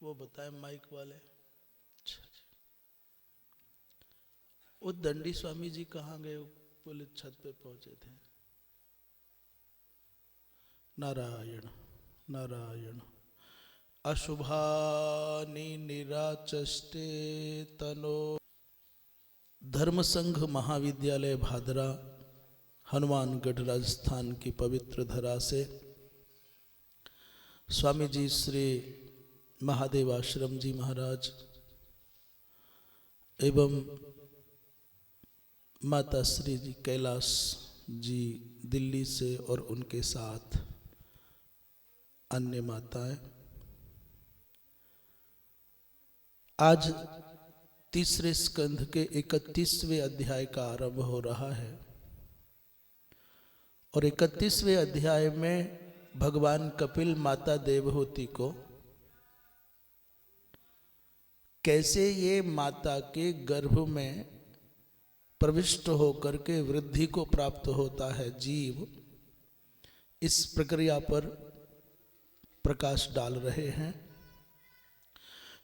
वो बताए माइक वाले। अच्छा जी। वो दंडी स्वामी जी कहाँ गए? बोले छत पे पहुंचे थे। नारायण नारायण। अशुभानि निराचष्टे तनो। धर्म संघ महाविद्यालय भादरा, हनुमानगढ़ राजस्थान की पवित्र धरा से स्वामी जी श्री महादेव आश्रम जी महाराज एवं माता श्री जी कैलाश जी दिल्ली से और उनके साथ अन्य माताएं आज तीसरे स्कंध के 31वें अध्याय का आरंभ हो रहा है और 31वें अध्याय में भगवान कपिल माता देवहूति को कैसे ये माता के गर्भ में प्रविष्ट होकर के वृद्धि को प्राप्त होता है जीव, इस प्रक्रिया पर प्रकाश डाल रहे हैं।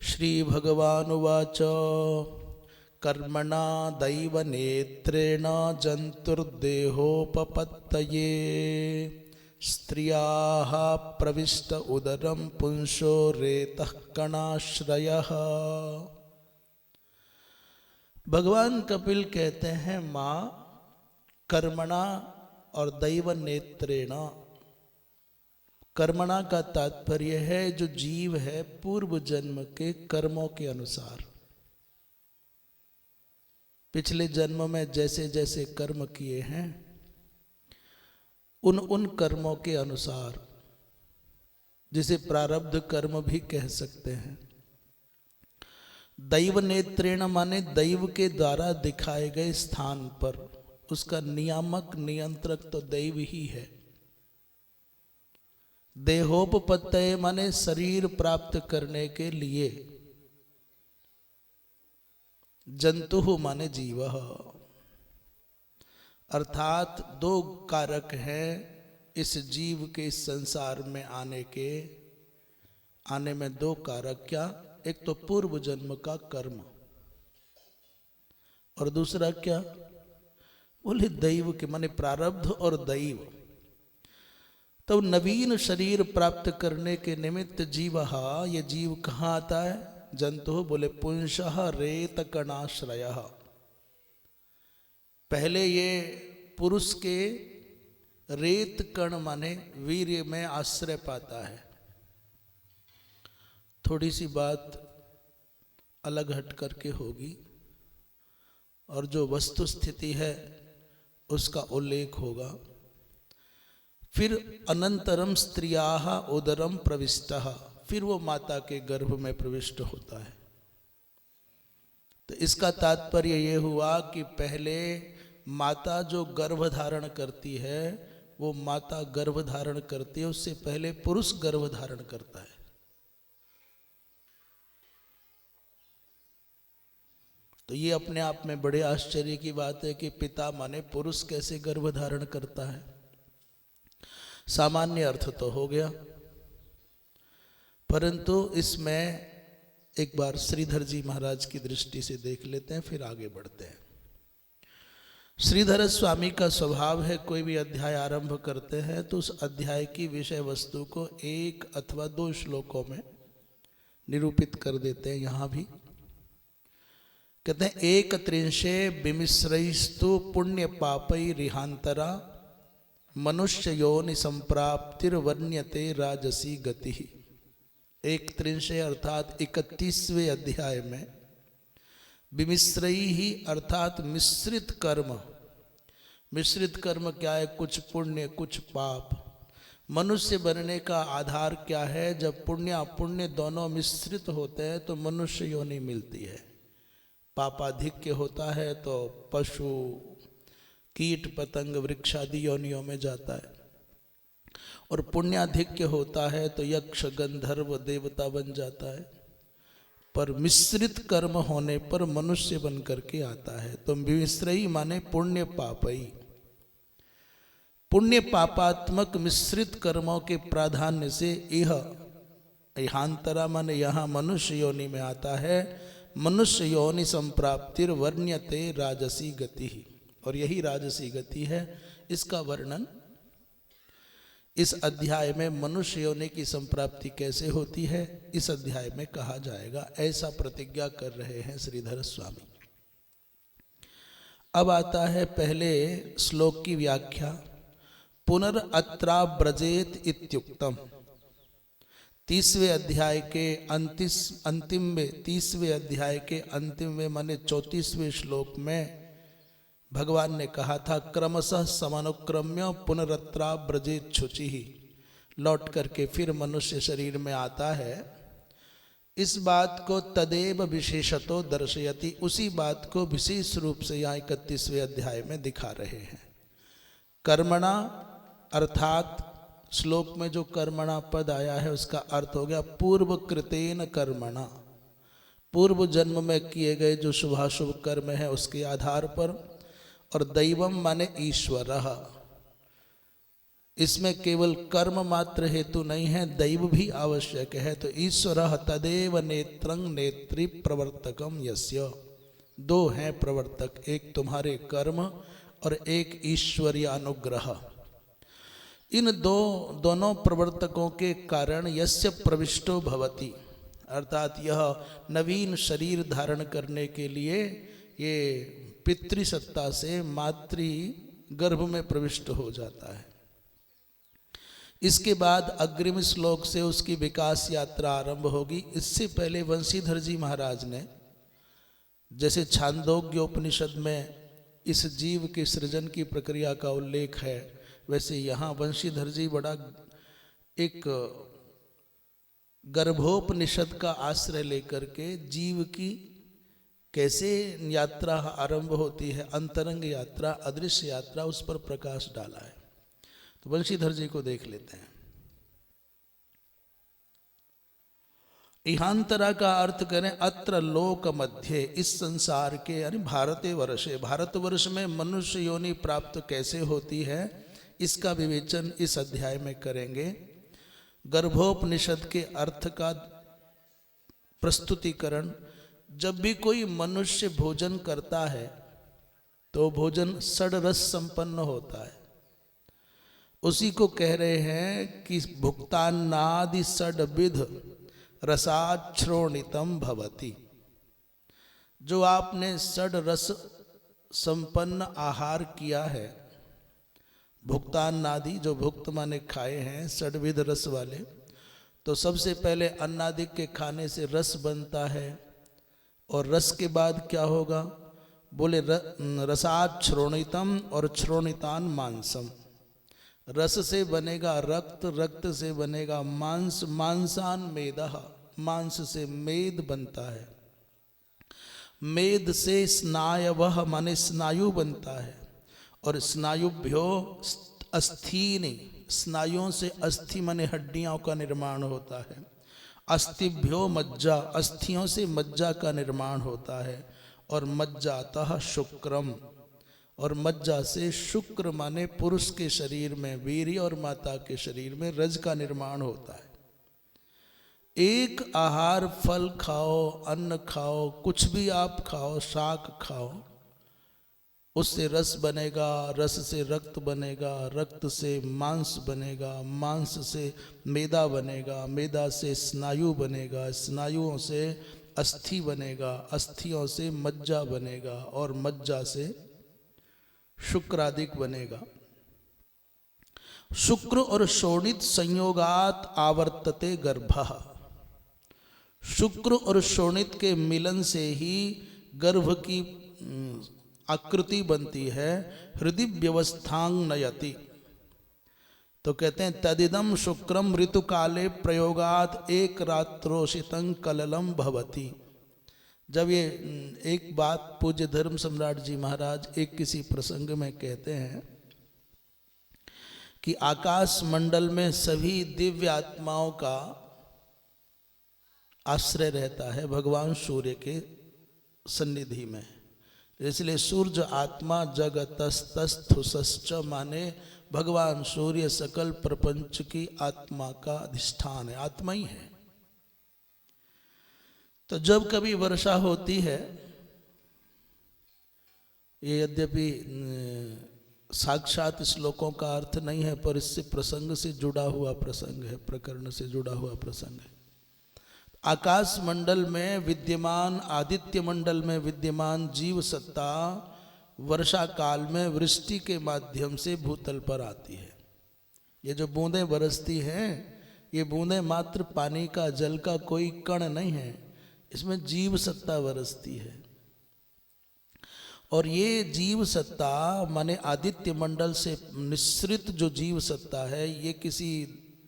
श्री भगवान उवाच कर्मणा दैव नेत्रेण जंतुर्देहोपपत्तये स्त्रियाः प्रविष्ट उदरं पुंसो रेतः कणाश्रयः। भगवान कपिल कहते हैं माँ कर्मणा और दैव नेत्रेण। कर्मणा का तात्पर्य है जो जीव है पूर्व जन्म के कर्मों के अनुसार, पिछले जन्म में जैसे जैसे कर्म किए हैं उन कर्मों के अनुसार, जिसे प्रारब्ध कर्म भी कह सकते हैं। दैव नेत्रेण माने दैव के द्वारा दिखाए गए स्थान पर, उसका नियामक नियंत्रक तो दैव ही है। देहोपपत्तये माने शरीर प्राप्त करने के लिए, जंतु माने जीव, अर्थात दो कारक हैं इस जीव के इस संसार में आने में दो कारक। क्या? एक तो पूर्व जन्म का कर्म और दूसरा क्या? बोले दैव के माने प्रारब्ध और दैव। तो नवीन शरीर प्राप्त करने के निमित्त जीवहा, ये जीव कहाँ आता है? जंतु। बोले पुंसः रेत कणाश्रयः। पहले ये पुरुष के रेत कण माने वीर्य में आश्रय पाता है। थोड़ी सी बात अलग हट करके होगी और जो वस्तु स्थिति है उसका उल्लेख होगा। फिर अनंतरम स्त्रियाः उदरम प्रविष्टः, फिर वो माता के गर्भ में प्रविष्ट होता है। तो इसका तात्पर्य ये हुआ कि पहले माता जो गर्भ धारण करती है, वो माता गर्भ धारण करती है, उससे पहले पुरुष गर्भ धारण करता है। तो ये अपने आप में बड़े आश्चर्य की बात है कि पिता माने पुरुष कैसे गर्भ धारण करता है। सामान्य अर्थ तो हो गया, परंतु इसमें एक बार श्रीधर जी महाराज की दृष्टि से देख लेते हैं, फिर आगे बढ़ते हैं। श्रीधर स्वामी का स्वभाव है कोई भी अध्याय आरंभ करते हैं तो उस अध्याय की विषय वस्तु को एक अथवा दो श्लोकों में निरूपित कर देते हैं। यहाँ भी कहते हैं एक त्रिंशे विमिश्रैस्तु पुण्य पापै रिहांतरा मनुष्य योनि संप्राप्तिर्वर्ण्यते राजसी गति। एक त्रिंशे अर्थात 31वें अध्याय में विमिश्रई ही अर्थात मिश्रित कर्म। मिश्रित कर्म क्या है? कुछ पुण्य कुछ पाप। मनुष्य बनने का आधार क्या है? जब पुण्य अपुण्य दोनों मिश्रित होते हैं तो मनुष्य योनि मिलती है। पापाधिक्य होता है तो पशु कीट पतंग वृक्षादि योनियों में जाता है, और पुण्याधिक्य होता है तो यक्ष गंधर्व देवता बन जाता है। पर मिश्रित कर्म होने पर मनुष्य बन करके आता है। तो मिश्रई माने पुण्य पापई। पुण्य पापात्मक मिश्रित कर्मों के प्राधान्य से यह इहांतरा माने यहाँ मनुष्य योनि में आता है। मनुष्य योनि संप्राप्तिर वर्ण्यते राजसी गति ही, और यही राजसी गति है। इसका वर्णन इस अध्याय में मनुष्य योनि की संप्राप्ति कैसे होती है इस अध्याय में कहा जाएगा, ऐसा प्रतिज्ञा कर रहे हैं श्रीधर स्वामी। अब आता है पहले श्लोक की व्याख्या। पुनरअत्रा ब्रजेत इत्युक्तम। 30वें अध्याय के अंतिम में 30वें अध्याय के अंतिम में माने 34वें श्लोक में भगवान ने कहा था क्रमशः समानुक्रम्य पुनरत्रा ब्रजेत शुचि ही, लौट करके फिर मनुष्य शरीर में आता है। इस बात को तदेव विशेषतो दर्शयति, उसी बात को विशेष रूप से यहाँ 31वें अध्याय में दिखा रहे हैं। कर्मणा अर्थात श्लोक में जो कर्मणा पद आया है उसका अर्थ हो गया पूर्व कृतेन कर्मणा, पूर्व जन्म में किए गए जो शुभाशुभ कर्म है उसके आधार पर। और दैवम माने ईश्वर, इसमें केवल कर्म मात्र हेतु नहीं है, दैव भी आवश्यक है। तो ईश्वर तदेव नेत्रं नेत्री प्रवर्तकम यस्य, दो हैं प्रवर्तक, एक तुम्हारे कर्म और एक ईश्वरीय अनुग्रह। इन दोनों प्रवर्तकों के कारण यस्य प्रविष्टो भवति, अर्थात यह नवीन शरीर धारण करने के लिए ये पितृसत्ता से मातृ गर्भ में प्रविष्ट हो जाता है। इसके बाद अग्रिम श्लोक से उसकी विकास यात्रा आरंभ होगी। इससे पहले वंशीधर जी महाराज ने, जैसे छांदोग्योपनिषद में इस जीव के सृजन की प्रक्रिया का उल्लेख है, वैसे यहाँ वंशीधर जी बड़ा एक गर्भोपनिषद का आश्रय लेकर के जीव की कैसे यात्रा आरंभ होती है, अंतरंग यात्रा, अदृश्य यात्रा, उस पर प्रकाश डाला है। तो वंशीधर जी को देख लेते हैं। इहांतरा का अर्थ करें अत्र लोक मध्य, इस संसार के यानी भारतवर्षे, भारतवर्ष में मनुष्य योनि प्राप्त कैसे होती है इसका विवेचन इस अध्याय में करेंगे। गर्भोपनिषद के अर्थ का प्रस्तुतिकरण, जब भी कोई मनुष्य भोजन करता है तो भोजन षड्रस संपन्न होता है। उसी को कह रहे हैं कि भुक्तान्नादि षड्विध रसाच्छ्रोणितम भवति। जो आपने षड्रस संपन्न आहार किया है, भुक्तान्नादि जो भुक्त माने खाए हैं, षड्विध रस वाले, तो सबसे पहले अन्नादिक के खाने से रस बनता है। और रस के बाद क्या होगा, बोले रसात् श्रोणितम और श्रोणितान मांसम। रस से बनेगा रक्त, रक्त से बनेगा मांस, मांसान मेदः, मांस से मेद बनता है, मेद से स्नायवः माने स्नायु बनता है, और स्नायुभ्यो अस्थीनि, स्नायुओं से अस्थि माने हड्डियों का निर्माण होता है। अस्थिभ्यो मज्जा, अस्थियों से मज्जा का निर्माण होता है। और मज्जातः शुक्रम, और मज्जा से शुक्र माने पुरुष के शरीर में, वीर्य और माता के शरीर में रज का निर्माण होता है। एक आहार, फल खाओ, अन्न खाओ, कुछ भी आप खाओ, शाक खाओ, उससे रस बनेगा, रस से रक्त बनेगा, रक्त से मांस बनेगा, मांस से मेदा बनेगा, मेदा से स्नायु बनेगा, स्नायुओं से अस्थि बनेगा, अस्थियों से मज्जा बनेगा, और मज्जा से शुक्रादिक बनेगा। शुक्र और शोणित संयोगात आवर्तते गर्भः, शुक्र और शोणित के मिलन से ही गर्भ की आकृति बनती है। हृदय व्यवस्थांग नयति, तो कहते हैं तदिदम शुक्रम ऋतु काले प्रयोगात एक रात्रोषितं कललम भवति। जब ये एक बात पूज्य धर्म सम्राट जी महाराज एक किसी प्रसंग में कहते हैं कि आकाश मंडल में सभी दिव्य आत्माओं का आश्रय रहता है भगवान सूर्य के सन्निधि में, इसलिए सूर्य आत्मा जगतस्तस्थुसश्च माने भगवान सूर्य सकल प्रपंच की आत्मा का अधिष्ठान है, आत्मा ही है। तो जब कभी वर्षा होती है, ये यद्यपि साक्षात श्लोकों का अर्थ नहीं है, पर इससे प्रसंग से जुड़ा हुआ प्रसंग है, प्रकरण से जुड़ा हुआ प्रसंग है। आकाश मंडल में विद्यमान, आदित्य मंडल में विद्यमान जीव सत्ता वर्षा काल में वृष्टि के माध्यम से भूतल पर आती है। ये जो बूंदें बरसती हैं, ये बूंदें मात्र पानी का, जल का कोई कण नहीं है, इसमें जीव सत्ता बरसती है। और ये जीव सत्ता माने आदित्य मंडल से निःसृत जो जीव सत्ता है, ये किसी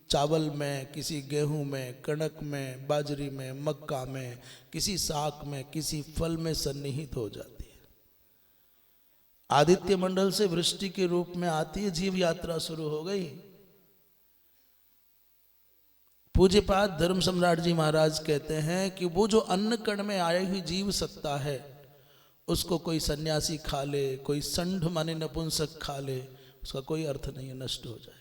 चावल में, किसी गेहूं में, कणक में, बाजरी में, मक्का में, किसी शाक में, किसी फल में सन्निहित हो जाती है। आदित्य मंडल से वृष्टि के रूप में आती है, जीव यात्रा शुरू हो गई। पूज्यपाद धर्म सम्राट जी महाराज कहते हैं कि वो जो अन्न कण में आई हुई जीव सत्ता है, उसको कोई सन्यासी खा ले, कोई संढ माने नपुंसक खा ले, उसका कोई अर्थ नहीं है, नष्ट हो जाएगा।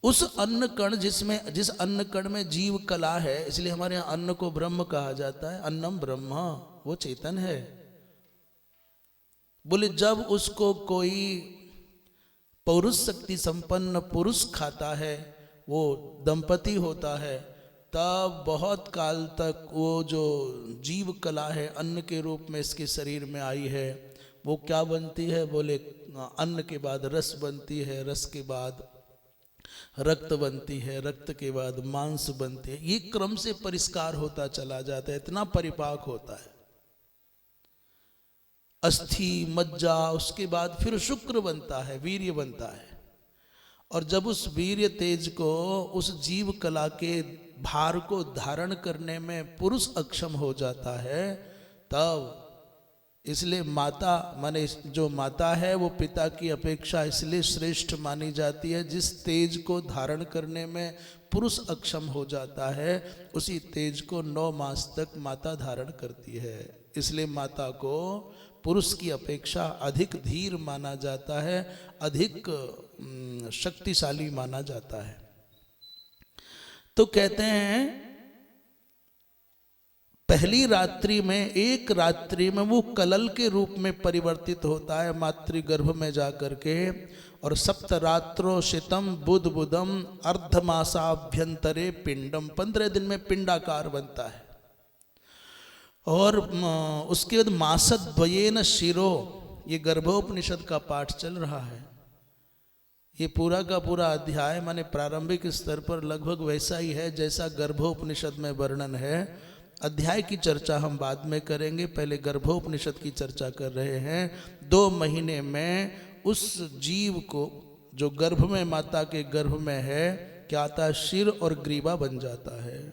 उस अन्न कण जिस अन्न कण में जीव कला है, इसलिए हमारे यहाँ अन्न को ब्रह्म कहा जाता है। अन्नम ब्रह्म, वो चेतन है। बोले जब उसको कोई पौरुष शक्ति संपन्न पुरुष खाता है, वो दंपति होता है, तब बहुत काल तक वो जो जीव कला है अन्न के रूप में इसके शरीर में आई है, वो क्या बनती है? बोले अन्न के बाद रस बनती है, रस के बाद रक्त बनती है, रक्त के बाद मांस बनती है। ये क्रम से परिष्कार होता चला जाता है, इतना परिपाक होता है। अस्थि, मज्जा, उसके बाद फिर शुक्र बनता है, वीर्य बनता है। और जब उस वीर्य तेज को, उस जीव कला के भार को धारण करने में पुरुष अक्षम हो जाता है, तब इसलिए माता माने जो माता है वो पिता की अपेक्षा इसलिए श्रेष्ठ मानी जाती है। जिस तेज को धारण करने में पुरुष अक्षम हो जाता है, उसी तेज को 9 मास तक माता धारण करती है। इसलिए माता को पुरुष की अपेक्षा अधिक धीर माना जाता है, अधिक शक्तिशाली माना जाता है। तो कहते हैं पहली रात्रि में, एक रात्रि में वो कलल के रूप में परिवर्तित होता है मातृगर्भ में जाकर के। और सप्तरात्रो शितम बुध बुधम अर्धमासाभ्यंतरे पिंडम, 15 दिन में पिंडाकार बनता है। और उसके बाद मासद्वयेन शिरो, ये गर्भोपनिषद का पाठ चल रहा है। ये पूरा का पूरा अध्याय माने प्रारंभिक स्तर पर लगभग वैसा ही है जैसा गर्भोपनिषद में वर्णन है। अध्याय की चर्चा हम बाद में करेंगे, पहले गर्भोपनिषद की चर्चा कर रहे हैं। 2 महीने में उस जीव को जो गर्भ में, माता के गर्भ में है, क्या आता है? शिर और ग्रीवा बन जाता है।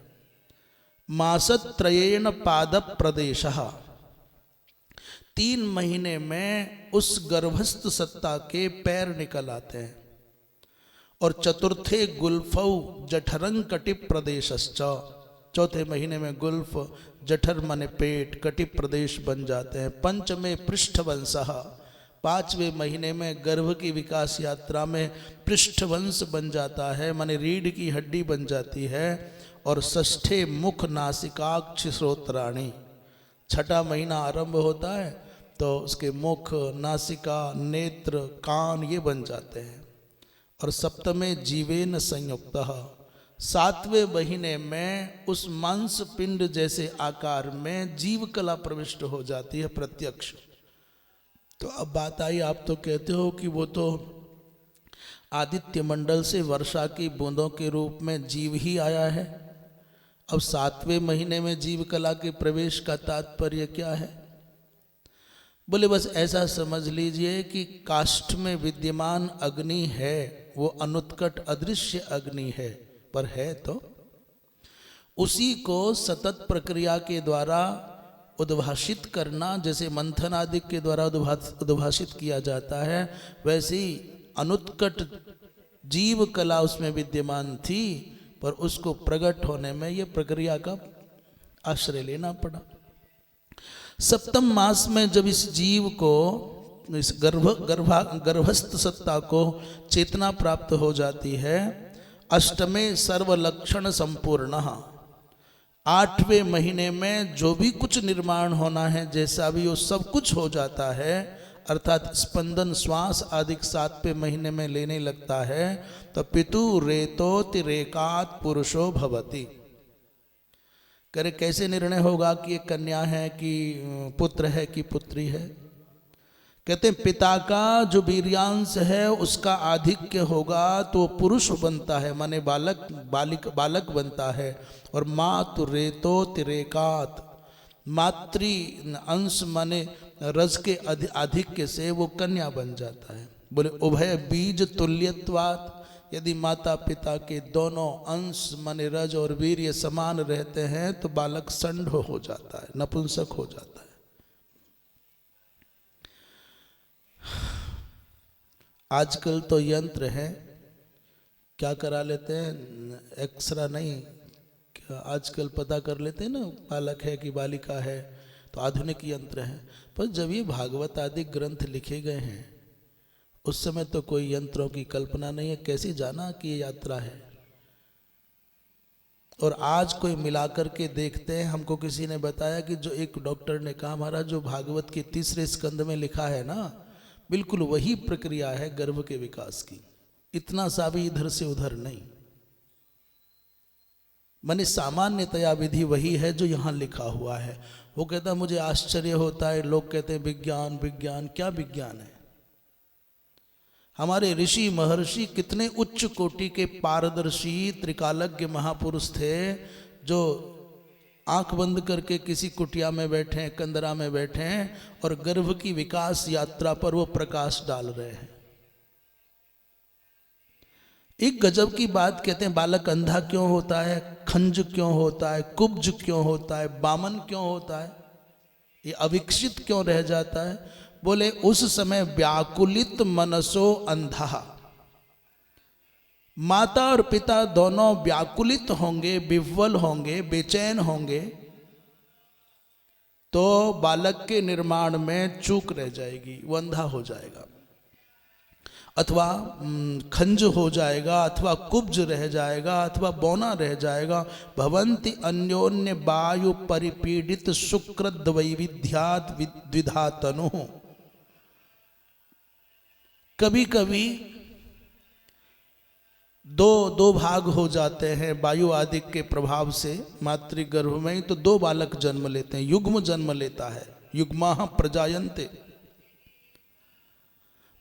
मासत्रयेण पाद प्रदेशः, 3 महीने में उस गर्भस्थ सत्ता के पैर निकल आते हैं। और चतुर्थे गुल्फौ जठरं कटि प्रदेशश्च, चौथे महीने में गुल्फ, जठर माने पेट, कटि प्रदेश बन जाते हैं। पंचमे पृष्ठवंशः, 5वें महीने में गर्भ की विकास यात्रा में पृष्ठवंश बन जाता है, माने रीढ़ की हड्डी बन जाती है। और षष्ठे मुख नासिकाक्ष श्रोत्राणी, 6ठा महीना आरंभ होता है तो उसके मुख, नासिका, नेत्र, कान ये बन जाते हैं। और सप्तमे जीवेन संयुक्तः, 7वें महीने में उस मांस पिंड जैसे आकार में जीव कला प्रविष्ट हो जाती है प्रत्यक्ष। तो अब बात आई, आप तो कहते हो कि वो तो आदित्य मंडल से वर्षा की बूंदों के रूप में जीव ही आया है, अब 7वें महीने में जीव कला के प्रवेश का तात्पर्य क्या है? बोले बस ऐसा समझ लीजिए कि काष्ठ में विद्यमान अग्नि है, वो अनुत्कट अदृश्य अग्नि है, पर है तो उसी को सतत प्रक्रिया के द्वारा उद्भाषित करना, जैसे मंथन आदि के द्वारा उद्भाषित किया जाता है, वैसे ही अनुत्कट जीव कला उसमें विद्यमान थी, पर उसको प्रकट होने में ये प्रक्रिया का आश्रय लेना पड़ा। 7वें मास में जब इस जीव को, इस गर्भस्थ सत्ता को चेतना प्राप्त हो जाती है, अष्टमे सर्वलक्षण संपूर्ण, 8वें महीने में जो भी कुछ निर्माण होना है, जैसा भी वो सब कुछ हो जाता है, अर्थात स्पंदन श्वास आदि 7वें महीने में लेने लगता है। तो पितु रेतोतिरेकात पुरुषो भवति। करे कैसे निर्णय होगा कि ये कन्या है कि पुत्र है कि पुत्री है? कहते हैं पिता का जो वीर्यांश है उसका आधिक्य होगा तो पुरुष बनता है, माने बालक बनता है। और मातु रेतोतिरेकात, मातृ अंश माने रज के आधिक्य से वो कन्या बन जाता है। बोले उभय बीज तुल्यत्वात्, यदि माता पिता के दोनों अंश माने रज और वीर्य समान रहते हैं तो बालक षंड हो जाता है, नपुंसक हो जाता है। आजकल तो यंत्र है, क्या करा लेते हैं, एक्सरा नहीं, क्या आजकल पता कर लेते हैं ना बालक है कि बालिका है, तो आधुनिक यंत्र है। पर जब ये भागवत आदि ग्रंथ लिखे गए हैं उस समय तो कोई यंत्रों की कल्पना नहीं है, कैसे जाना कि ये यात्रा है। और आज कोई मिलाकर के देखते हैं, हमको किसी ने बताया कि जो एक डॉक्टर ने कहा हमारा जो भागवत के 3रे स्कंद में लिखा है ना, बिल्कुल वही प्रक्रिया है गर्भ के विकास की, इतना सा भी इधर से उधर नहीं। माने सामान्यतया विधि वही है जो यहाँ लिखा हुआ है। वो कहता मुझे आश्चर्य होता है, लोग कहते हैं विज्ञान विज्ञान, क्या विज्ञान है? हमारे ऋषि महर्षि कितने उच्च कोटि के पारदर्शी त्रिकालज्ञ महापुरुष थे, जो आंख बंद करके किसी कुटिया में बैठे, कंदरा में बैठे और गर्भ की विकास यात्रा पर वो प्रकाश डाल रहे हैं। एक गजब की बात कहते हैं, बालक अंधा क्यों होता है, खंज क्यों होता है, कुब्ज क्यों होता है, बामन क्यों होता है, ये अविकसित क्यों रह जाता है? बोले उस समय व्याकुलित मनसो अंधा, माता और पिता दोनों व्याकुलित होंगे, विह्वल होंगे, बेचैन होंगे, तो बालक के निर्माण में चूक रह जाएगी, वो अंधा हो जाएगा, अथवा खंज हो जाएगा, अथवा कुब्ज रह जाएगा, अथवा बौना रह जाएगा। भवन्ति अन्योन्य वायु परिपीडित शुक्र द्वैविध्यात् द्विधातनु। कभी कभी दो भाग हो जाते हैं वायु आदि के प्रभाव से, मातृगर्भ में ही तो 2 बालक जन्म लेते हैं, युग्म जन्म लेता है, युग्माः प्रजायन्ते।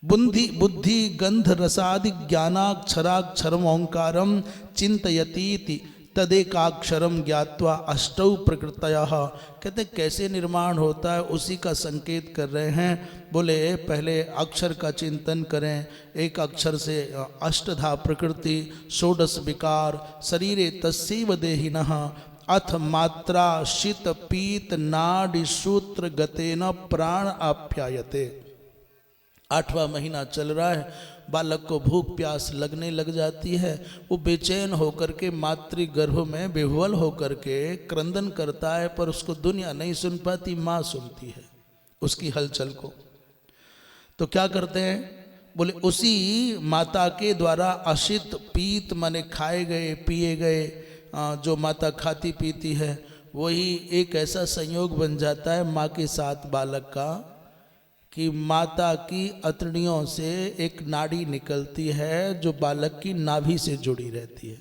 बुद्धि गंध रसादि ज्ञानाक्षराक्षरम ओंकारम चिंतयतीति तदेकाक्षरम ज्ञात्वा अष्टौ प्रकृतयः। कहते कैसे निर्माण होता है उसी का संकेत कर रहे हैं। बोले पहले अक्षर का चिंतन करें, एक अक्षर से अष्टधा प्रकृति, षोडश विकार, शरीरे तस्यैव देहिनः, अथ मात्रा शीत पीत नाड़ी सूत्र गतेन प्राण आप्यायते। 8वां महीना चल रहा है, बालक को भूख प्यास लगने लग जाती है, वो बेचैन होकर के मातृगर्भ में विह्वल होकर के क्रंदन करता है, पर उसको दुनिया नहीं सुन पाती, माँ सुनती है उसकी हलचल को। तो क्या करते हैं, बोले उसी माता के द्वारा अशित पीत माने खाए गए पिए गए, जो माता खाती पीती है, वही एक ऐसा संयोग बन जाता है माँ के साथ बालक का कि माता की अतड़ियों से एक नाड़ी निकलती है जो बालक की नाभि से जुड़ी रहती है।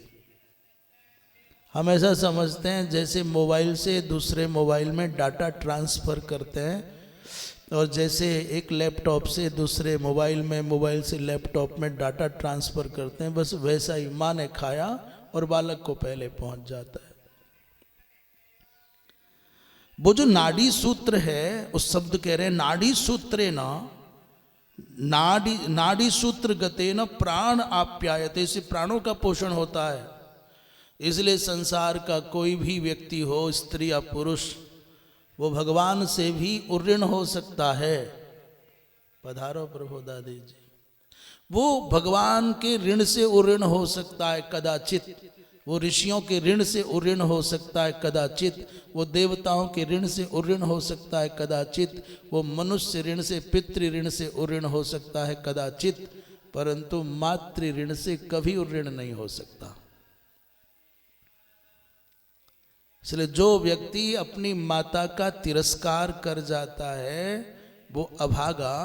हम ऐसा समझते हैं जैसे मोबाइल से दूसरे मोबाइल में डाटा ट्रांसफ़र करते हैं, और जैसे एक लैपटॉप से दूसरे मोबाइल में, मोबाइल से लैपटॉप में डाटा ट्रांसफ़र करते हैं, बस वैसा ही माँ ने खाया और बालक को पहले पहुंच जाता है। वो जो नाड़ी सूत्र है, उस शब्द कह रहे हैं नाड़ी सूत्रे न, नाड़ी सूत्र गते न प्राण आप्यायते, इससे प्राणों का पोषण होता है। इसलिए संसार का कोई भी व्यक्ति हो, स्त्री या पुरुष, वो भगवान से भी उऋण हो सकता है। पधारो प्रभु दादी जी। वो भगवान के ऋण से उऋण हो सकता है कदाचित, वो ऋषियों के ऋण से उऋण हो सकता है कदाचित, वो देवताओं के ऋण से उऋण हो सकता है कदाचित, वो मनुष्य ऋण से, पितृ ऋण से उऋण हो सकता है कदाचित, परंतु मातृ ऋण से कभी उऋण नहीं हो सकता। इसलिए जो व्यक्ति अपनी माता का तिरस्कार कर जाता है वो अभागा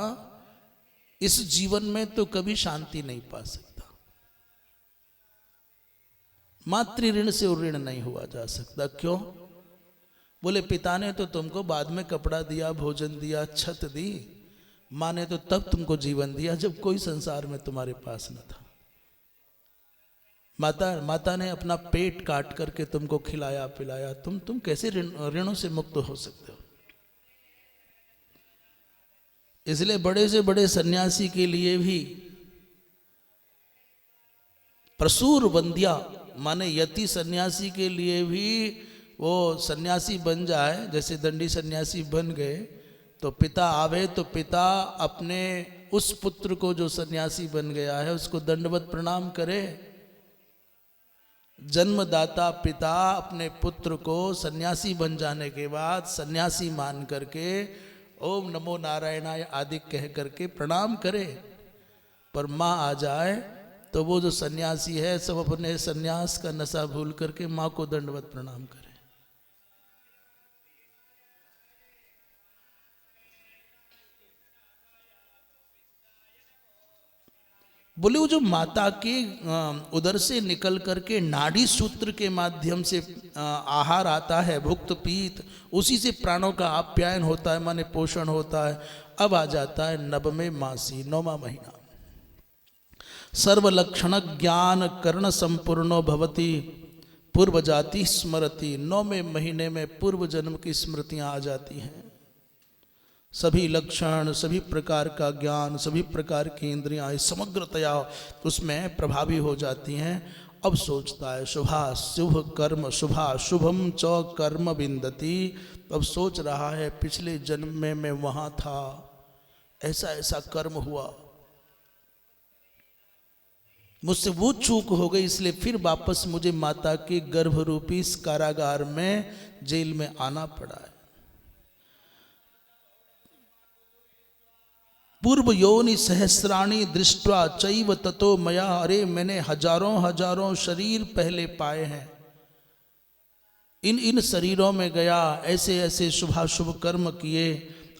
इस जीवन में तो कभी शांति नहीं पा सकता। मातृ ऋण से ऋण नहीं हुआ जा सकता। क्यों? बोले पिता ने तो तुमको बाद में कपड़ा दिया, भोजन दिया, छत दी। माँ ने तो तब तुमको जीवन दिया जब कोई संसार में तुम्हारे पास न था। माता ने अपना पेट काट करके तुमको खिलाया पिलाया। तुम कैसे ऋणों से मुक्त हो सकते हो? इसलिए बड़े से बड़े सन्यासी के लिए भी प्रसूर बंध्या माने यति सन्यासी के लिए भी वो सन्यासी बन जाए, जैसे दंडी सन्यासी बन गए तो पिता आवे तो पिता अपने उस पुत्र को जो सन्यासी बन गया है उसको दंडवत प्रणाम करे। जन्मदाता पिता अपने पुत्र को सन्यासी बन जाने के बाद सन्यासी मान करके ओम नमो नारायणाय आदि कह करके प्रणाम करे। पर माँ आ जाए तो वो जो सन्यासी है सब अपने सन्यास का नशा भूल करके माँ को दंडवत प्रणाम करे। बोले वो जो माता के उदर से निकल करके नाड़ी सूत्र के माध्यम से आहार आता है, भुक्त पीत, उसी से प्राणों का आप्यायन होता है, माने पोषण होता है। अब आ जाता है नवमे मासी, 9वां महीना। सर्वलक्षण ज्ञान कर्ण संपूर्णो भवति पूर्व जाति स्मरति। 9वें महीने में पूर्व जन्म की स्मृतियां आ जाती हैं। सभी लक्षण, सभी प्रकार का ज्ञान, सभी प्रकार की इंद्रियां समग्रतया उसमें प्रभावी हो जाती हैं। अब सोचता है शुभा शुभ कर्म, शुभा शुभम च कर्म विंदति। अब सोच रहा है पिछले जन्म में मैं वहां था, ऐसा ऐसा कर्म हुआ, मुझसे वो चूक हो गई, इसलिए फिर वापस मुझे माता के गर्भ रूपी इस कारागार में, जेल में आना पड़ा है। पूर्व योनि सहस्राणी दृष्टवा चैव ततो मया। अरे मैंने हजारों हजारों शरीर पहले पाए हैं, इन शरीरों में गया, ऐसे ऐसे शुभाशुभ कर्म किए,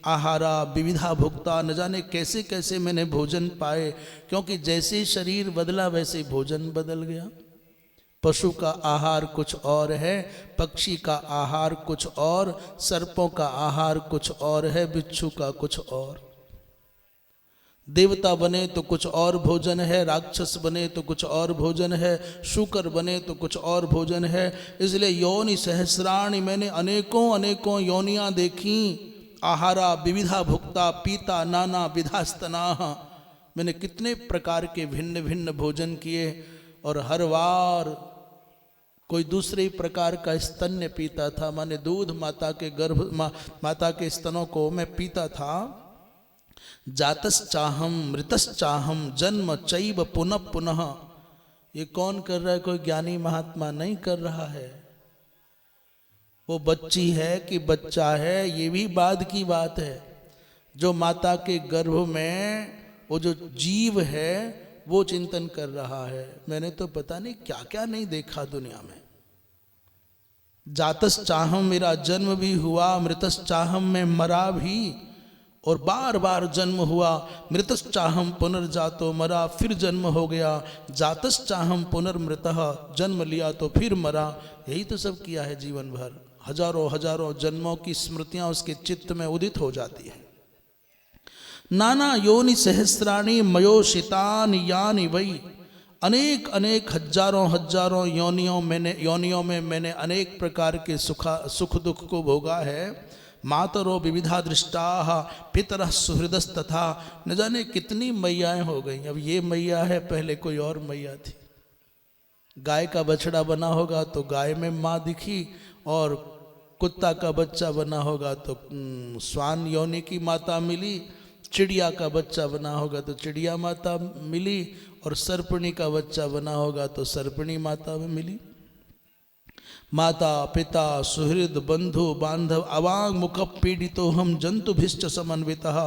आहारा विविधा भुक्ता, न जाने कैसे कैसे मैंने भोजन पाए, क्योंकि जैसे शरीर बदला वैसे भोजन बदल गया। पशु का आहार कुछ और है, पक्षी का आहार कुछ और, सर्पों का आहार कुछ और है, बिच्छू का कुछ और। देवता बने तो कुछ और भोजन है, राक्षस बने तो कुछ और भोजन है, शूकर बने तो कुछ और भोजन है। इसलिए योनि सहस्राणी, मैंने अनेकों अनेकों योनियां देखी। आहारा विविधा भुक्ता, पीता नाना विधास्तना, मैंने कितने प्रकार के भिन्न भिन्न भोजन किए, और हर बार कोई दूसरे ही प्रकार का स्तन्य पीता था, माने दूध माता के गर्भ माता के स्तनों को मैं पीता था। जातश्चाहम मृतश्चाहम जन्म चैव पुनः पुनः। ये कौन कर रहा है? कोई ज्ञानी महात्मा नहीं कर रहा है। वो बच्ची है कि बच्चा है ये भी बाद की बात है। जो माता के गर्भ में वो जो जीव है वो चिंतन कर रहा है। मैंने तो पता नहीं क्या क्या नहीं देखा दुनिया में। जातश्चाहम, मेरा जन्म भी हुआ, मृतश्चाहम, मैं मरा भी और बार बार जन्म हुआ। मृतश्चाहम पुनर्जातो, मरा फिर जन्म हो गया। जातश्चाहम पुनर्मृतः, जन्म लिया तो फिर मरा। यही तो सब किया है जीवन भर। हजारों हजारों जन्मों की स्मृतियां उसके चित्त में उदित हो जाती है। नाना योनि सहस्राणी मयोषितान यानि वै। अनेक अनेक हजारों हजारों योनियों में मैंने अनेक प्रकार के सुख दुख को भोगा है। मातरो विविधा दृष्टा पितरः सुहृदस्तथा, न जाने कितनी मैयाएं हो गई। अब ये मैया है, पहले कोई और मैया थी। गाय का बछड़ा बना होगा तो गाय में माँ दिखी, और कुत्ता का बच्चा बना होगा तो स्वान योनि की माता मिली, चिड़िया का बच्चा बना होगा तो चिड़िया माता मिली, और सर्पणी का बच्चा बना होगा तो सर्पणी माता में मिली। माता पिता सुहृद बंधु बांधव अवांग मुख पीड़ितो हम जंतु भिष्ट समन्वितः।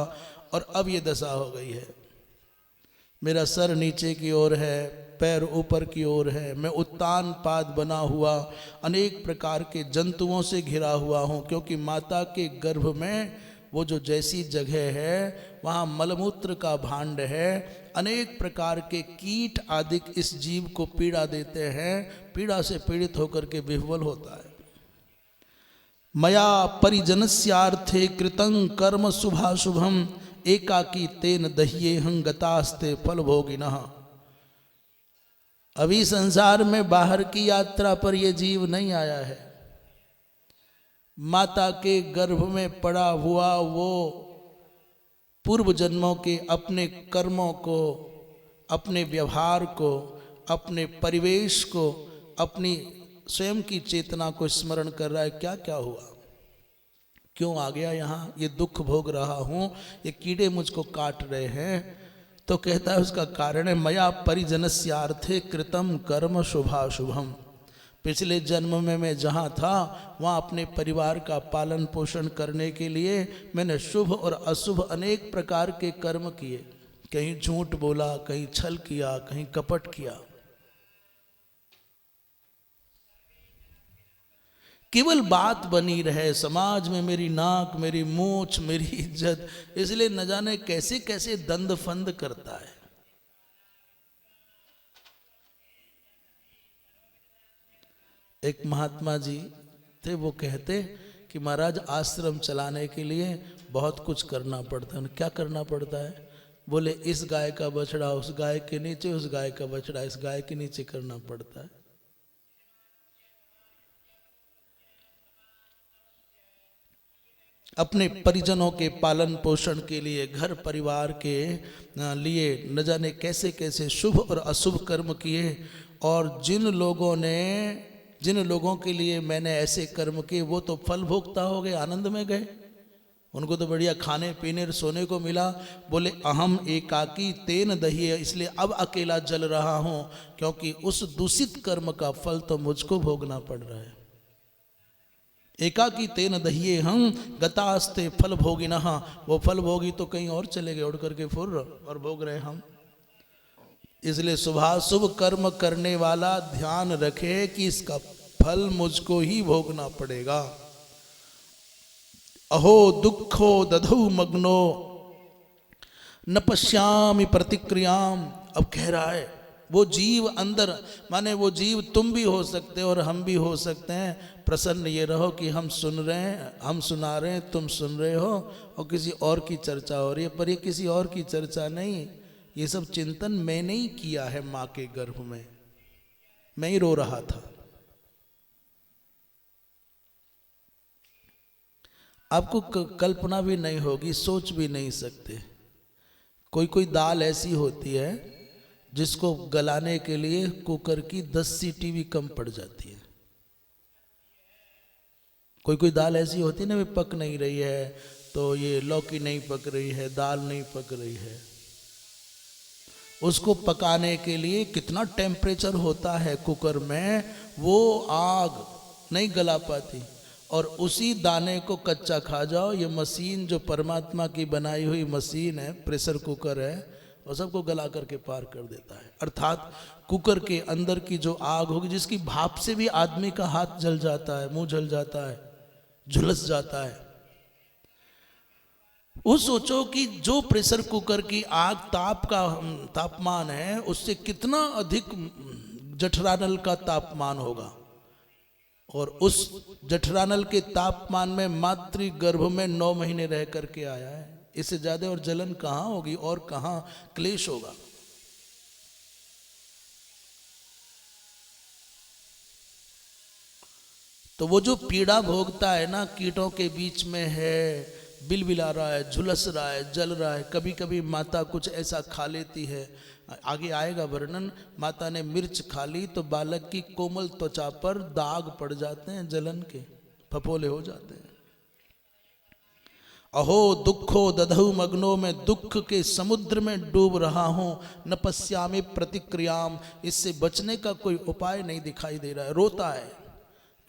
और अब ये दशा हो गई है। मेरा सर नीचे की ओर है, पैर ऊपर की ओर है, मैं उत्तान पाद बना हुआ अनेक प्रकार के जंतुओं से घिरा हुआ हूँ, क्योंकि माता के गर्भ में वो जो जैसी जगह है वहाँ मलमूत्र का भांड है, अनेक प्रकार के कीट आदि इस जीव को पीड़ा देते हैं, पीड़ा से पीड़ित होकर के विह्वल होता है। मया परिजनस्यार्थे कृतं कर्म शुभाशुभम एकाकी तेन दह्येहं गतास्ते फल भोगिनः। अभी संसार में बाहर की यात्रा पर यह जीव नहीं आया है, माता के गर्भ में पड़ा हुआ वो पूर्व जन्मों के अपने कर्मों को, अपने व्यवहार को, अपने परिवेश को, अपनी स्वयं की चेतना को स्मरण कर रहा है। क्या क्या हुआ, क्यों आ गया यहाँ, ये दुख भोग रहा हूँ, ये कीड़े मुझको काट रहे हैं। तो कहता है उसका कारण है मया परिजनस्यार्थे कृतम कर्म शुभाशुभम। पिछले जन्म में मैं जहाँ था वहाँ अपने परिवार का पालन पोषण करने के लिए मैंने शुभ और अशुभ अनेक प्रकार के कर्म किए। कहीं झूठ बोला, कहीं छल किया, कहीं कपट किया। केवल बात बनी रहे, समाज में मेरी नाक, मेरी मूछ, मेरी इज्जत, इसलिए न जाने कैसे कैसे दंड फंद करता है। एक महात्मा जी थे, वो कहते कि महाराज आश्रम चलाने के लिए बहुत कुछ करना पड़ता है। क्या करना पड़ता है? बोले इस गाय का बछड़ा उस गाय के नीचे, उस गाय का बछड़ा इस गाय के नीचे करना पड़ता है। अपने परिजनों के पालन पोषण के लिए, घर परिवार के लिए न जाने कैसे कैसे शुभ और अशुभ कर्म किए। और जिन लोगों के लिए मैंने ऐसे कर्म किए वो तो फल भोगता हो गए, आनंद में गए, उनको तो बढ़िया खाने पीने सोने को मिला। बोले अहम एकाकी तेन दह्ये, इसलिए अब अकेला जल रहा हूँ क्योंकि उस दूषित कर्म का फल तो मुझको भोगना पड़ रहा है। एकाकी तेन दह्ये हम गतास्ते फल भोगिनः, वो फल भोगी तो कहीं और चले गए उड़ करके फुर, और भोग रहे हम। इसलिए शुभाशुभ कर्म करने वाला ध्यान रखे कि इसका फल मुझको ही भोगना पड़ेगा। अहो दुखो दधौ मग्नो न पश्यामि प्रतिक्रियाम। अब कह रहा है वो जीव अंदर, माने वो जीव तुम भी हो सकते हो और हम भी हो सकते हैं। प्रसन्न ये रहो कि हम सुन रहे हैं, हम सुना रहे हैं, तुम सुन रहे हो, और किसी और की चर्चा हो रही है। पर ये किसी और की चर्चा नहीं, ये सब चिंतन मैंने ही किया है। माँ के गर्भ में मैं ही रो रहा था। आपको कल्पना भी नहीं होगी, सोच भी नहीं सकते। कोई कोई दाल ऐसी होती है जिसको गलाने के लिए कुकर की 10 सीटी भी कम पड़ जाती है। कोई कोई दाल ऐसी होती है ना, वे पक नहीं रही है, तो ये लौकी नहीं पक रही है, दाल नहीं पक रही है। उसको पकाने के लिए कितना टेम्परेचर होता है कुकर में, वो आग नहीं गला पाती। और उसी दाने को कच्चा खा जाओ, ये मशीन जो परमात्मा की बनाई हुई मशीन है, प्रेशर कुकर है, और सबको गला करके पार कर देता है। अर्थात कुकर के अंदर की जो आग होगी, जिसकी भाप से भी आदमी का हाथ जल जाता है, मुंह जल जाता है, झुलस जाता है। वो सोचो कि जो प्रेशर कुकर की आग तापमान है, उससे कितना अधिक जठरानल का तापमान होगा। और उस जठरानल के तापमान में मातृ गर्भ में 9 महीने रह करके आया है। इससे ज्यादा और जलन कहाँ होगी और कहाँ क्लेश होगा। तो वो जो पीड़ा भोगता है ना, कीटों के बीच में है, बिलबिला रहा है, झुलस रहा है, जल रहा है। कभी कभी माता कुछ ऐसा खा लेती है, आगे आएगा वर्णन, माता ने मिर्च खा ली तो बालक की कोमल त्वचा पर दाग पड़ जाते हैं, जलन के फफोले हो जाते हैं। अहो दुखो दधौ मग्नो, में दुख के समुद्र में डूब रहा हूं, न पश्यामि प्रतिक्रियाम, इससे बचने का कोई उपाय नहीं दिखाई दे रहा है। रोता है।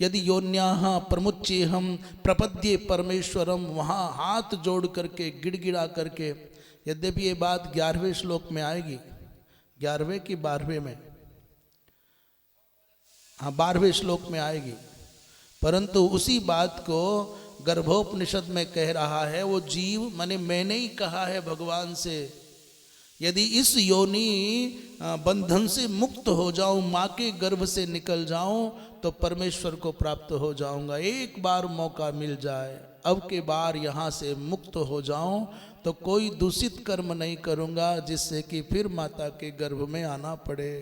यदि योन्याः प्रमुच्येहम प्रपद्ये परमेश्वरम, वहाँ हाथ जोड़ करके गिड़गिड़ा करके, यद्यपि ये बात 11वें श्लोक में आएगी, 11वें की 12वें में, हाँ 12वें श्लोक में आएगी। परंतु उसी बात को गर्भोपनिषद में कह रहा है वो जीव, माने मैंने ही कहा है भगवान से, यदि इस योनि बंधन से मुक्त हो जाऊं, माँ के गर्भ से निकल जाऊं, तो परमेश्वर को प्राप्त हो जाऊंगा। एक बार मौका मिल जाए, अब के बार यहाँ से मुक्त हो जाऊं, तो कोई दूषित कर्म नहीं करूंगा जिससे कि फिर माता के गर्भ में आना पड़े।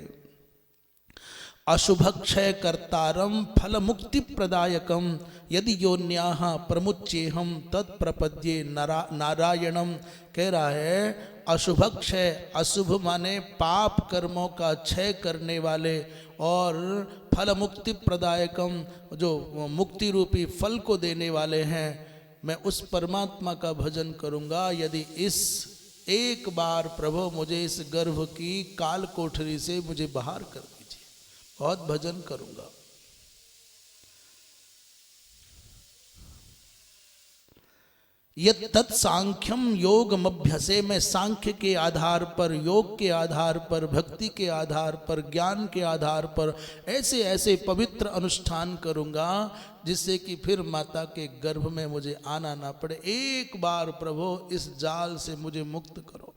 अशुभ क्षय कर्तारम फल मुक्ति प्रदायकम यदि योन्याः प्रमुच्येहम तत्प्रपद्ये नारायणम। कह रहा है अशुभ क्षय, अशुभ माने पाप कर्मों का क्षय करने वाले, और फल मुक्ति प्रदायकम जो मुक्ति रूपी फल को देने वाले हैं, मैं उस परमात्मा का भजन करूंगा यदि इस एक बार प्रभु मुझे इस गर्भ की काल कोठरी से मुझे बाहर कर दीजिए, बहुत भजन करूंगा। यत् तत् सांख्यम योगम अभ्यसे, मैं सांख्य के आधार पर, योग के आधार पर, भक्ति के आधार पर, ज्ञान के आधार पर ऐसे ऐसे पवित्र अनुष्ठान करूंगा जिससे कि फिर माता के गर्भ में मुझे आना ना पड़े। एक बार प्रभु इस जाल से मुझे मुक्त करो।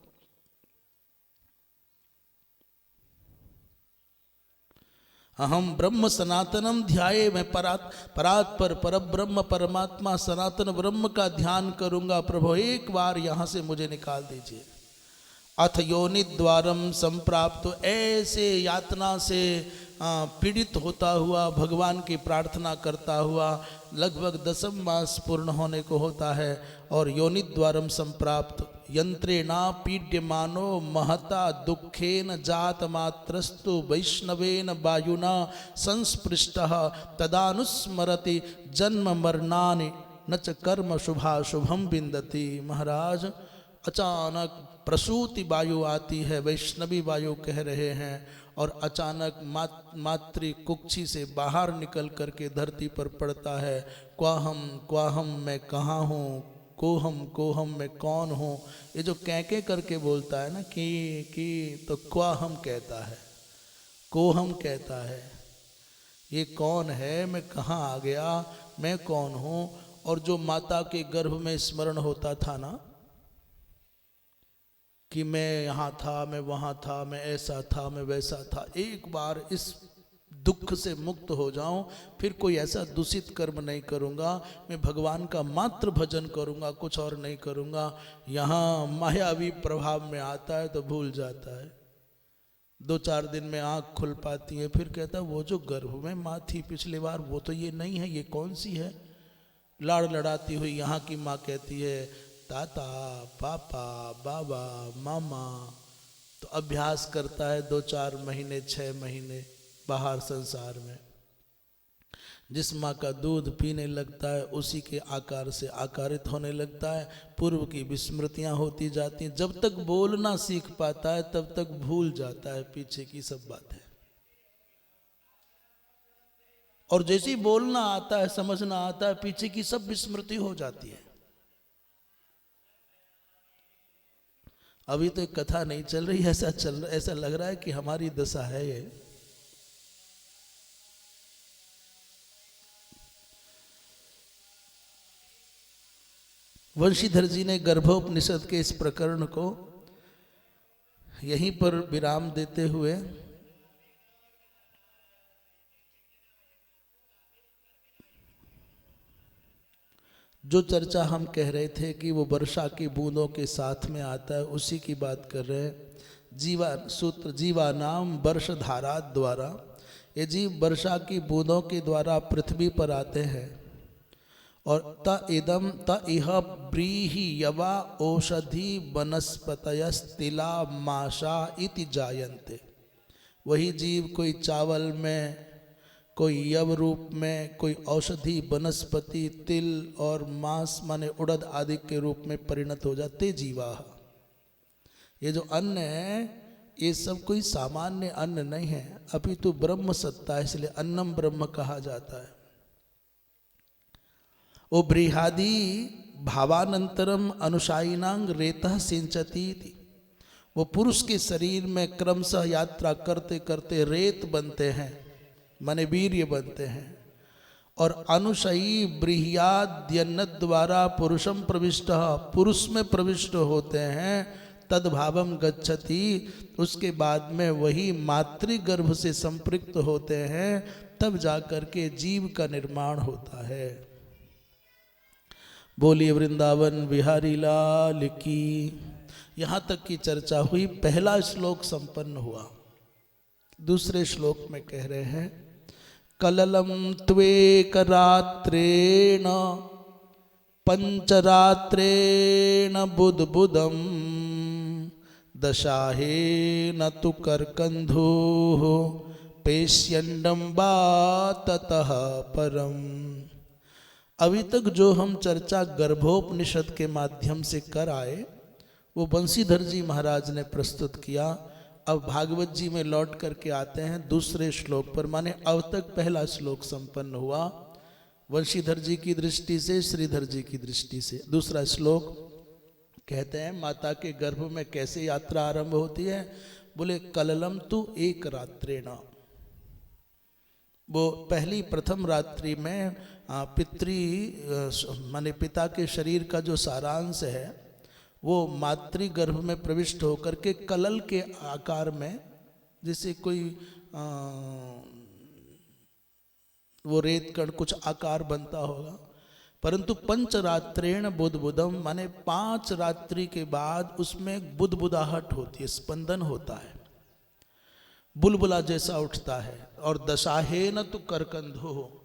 अहम ब्रह्म सनातनम ध्याये, मैं परात पर परब्रह्म परमात्मा सनातन ब्रह्म का ध्यान करूंगा। प्रभु एक बार यहाँ से मुझे निकाल दीजिए। अथ योनि द्वारम संप्राप्त, ऐसे यातना से पीड़ित होता हुआ, भगवान की प्रार्थना करता हुआ, लगभग 10 मास पूर्ण होने को होता है, और योनि द्वारम संप्राप्त यंत्रेणा पीड्यमानो महता दुखेन जात मात्रस्तु वैष्णवेन वायुना संस्पृष्टः तदानुस्मरति जन्म मरणानि न च कर्म शुभाशुभम विन्दति। महाराज अचानक प्रसूति वायु आती है, वैष्णवी वायु कह रहे हैं, और अचानक मातृ कुक्षी से बाहर निकल करके धरती पर पड़ता है। क्वाहम मैं कहाँ हूँ, कोहम मैं कौन हूँ। ये जो कैके करके बोलता है ना कि तो क्वाहम कहता है, कोहम कहता है, ये कौन है, मैं कहाँ आ गया, मैं कौन हूँ। और जो माता के गर्भ में स्मरण होता था ना कि मैं यहाँ था, मैं वहाँ था, मैं ऐसा था, मैं वैसा था, एक बार इस दुख से मुक्त हो जाऊं, फिर कोई ऐसा दूषित कर्म नहीं करूंगा, मैं भगवान का मात्र भजन करूंगा, कुछ और नहीं करूंगा। यहाँ मायावी प्रभाव में आता है तो भूल जाता है। 2-4 दिन में आँख खुल पाती है, फिर कहता है वो जो गर्भ में माँ थी पिछली बार वो तो ये नहीं है, ये कौन सी है। लाड़ लड़ाती हुई यहाँ की माँ कहती है ताता, पापा, बाबा, मामा। तो अभ्यास करता है 2-4 महीने, 6 महीने बाहर संसार में। जिस माँ का दूध पीने लगता है उसी के आकार से आकारित होने लगता है, पूर्व की विस्मृतियां होती जाती हैं। जब तक बोलना सीख पाता है तब तक भूल जाता है पीछे की सब बातें, और जैसे ही बोलना आता है, समझना आता है, पीछे की सब विस्मृति हो जाती है। अभी तो एक कथा नहीं चल रही, ऐसा लग रहा है कि हमारी दशा है ये। वंशीधर जी ने गर्भोपनिषद के इस प्रकरण को यहीं पर विराम देते हुए जो चर्चा हम कह रहे थे कि वो वर्षा की बूंदों के साथ में आता है, उसी की बात कर रहे हैं। जीवा नाम वर्ष धारा द्वारा, ये जीव वर्षा की बूंदों के द्वारा पृथ्वी पर आते हैं। और त इह ब्रीहि यवा औषधि वनस्पतयस्तिला माशा इति जायन्ते। वही जीव कोई चावल में, कोई यव रूप में, कोई औषधि वनस्पति, तिल और मांस माने उड़द आदि के रूप में परिणत हो जाते जीवा। ये जो अन्न है ये सब कोई सामान्य अन्न नहीं है, अपितु ब्रह्म सत्ता है, इसलिए अन्नम ब्रह्म कहा जाता है। ओ बृहादि भावानंतरम अनुशायिनांग रेतः सिंचती। वो पुरुष के शरीर में क्रमशः यात्रा करते करते रेत बनते हैं, माने वीर्य बनते हैं, और अनुशयी बृहयाद्यन्न द्वारा पुरुषम प्रविष्ट, पुरुष में प्रविष्ट होते हैं, तद्भावम गच्छति, उसके बाद में वही मातृगर्भ से संपृक्त होते हैं, तब जाकर के जीव का निर्माण होता है। बोलिए वृंदावन बिहारी लाल की। यहाँ तक की चर्चा हुई, पहला श्लोक संपन्न हुआ। दूसरे श्लोक में कह रहे हैं कललम त्वेक रात्रेण पंचरात्रेण बुद्बुदम दशाहेन तु करकंधो पेश्यंडम बा ततः परम। अभी तक जो हम चर्चा गर्भोपनिषद के माध्यम से कर आए वो बंशीधर जी महाराज ने प्रस्तुत किया। अब भागवत जी में लौट करके आते हैं दूसरे श्लोक पर, माने अब तक पहला श्लोक संपन्न हुआ बंशीधर जी की दृष्टि से, श्रीधर जी की दृष्टि से। दूसरा श्लोक कहते हैं माता के गर्भ में कैसे यात्रा आरंभ होती है। बोले कललम तु एक रात्रेण, वो पहली प्रथम रात्रि में पितृ माने पिता के शरीर का जो सारांश है वो मातृगर्भ में प्रविष्ट होकर के कलल के आकार में, जैसे कोई वो रेत कण कुछ आकार बनता होगा, परंतु पंचरात्रेण बुद्बुदम, माने 5 रात्रि के बाद उसमें बुदबुदाहट होती है, स्पंदन होता है, बुलबुला जैसा उठता है। और दशाहेन तु करकंधो,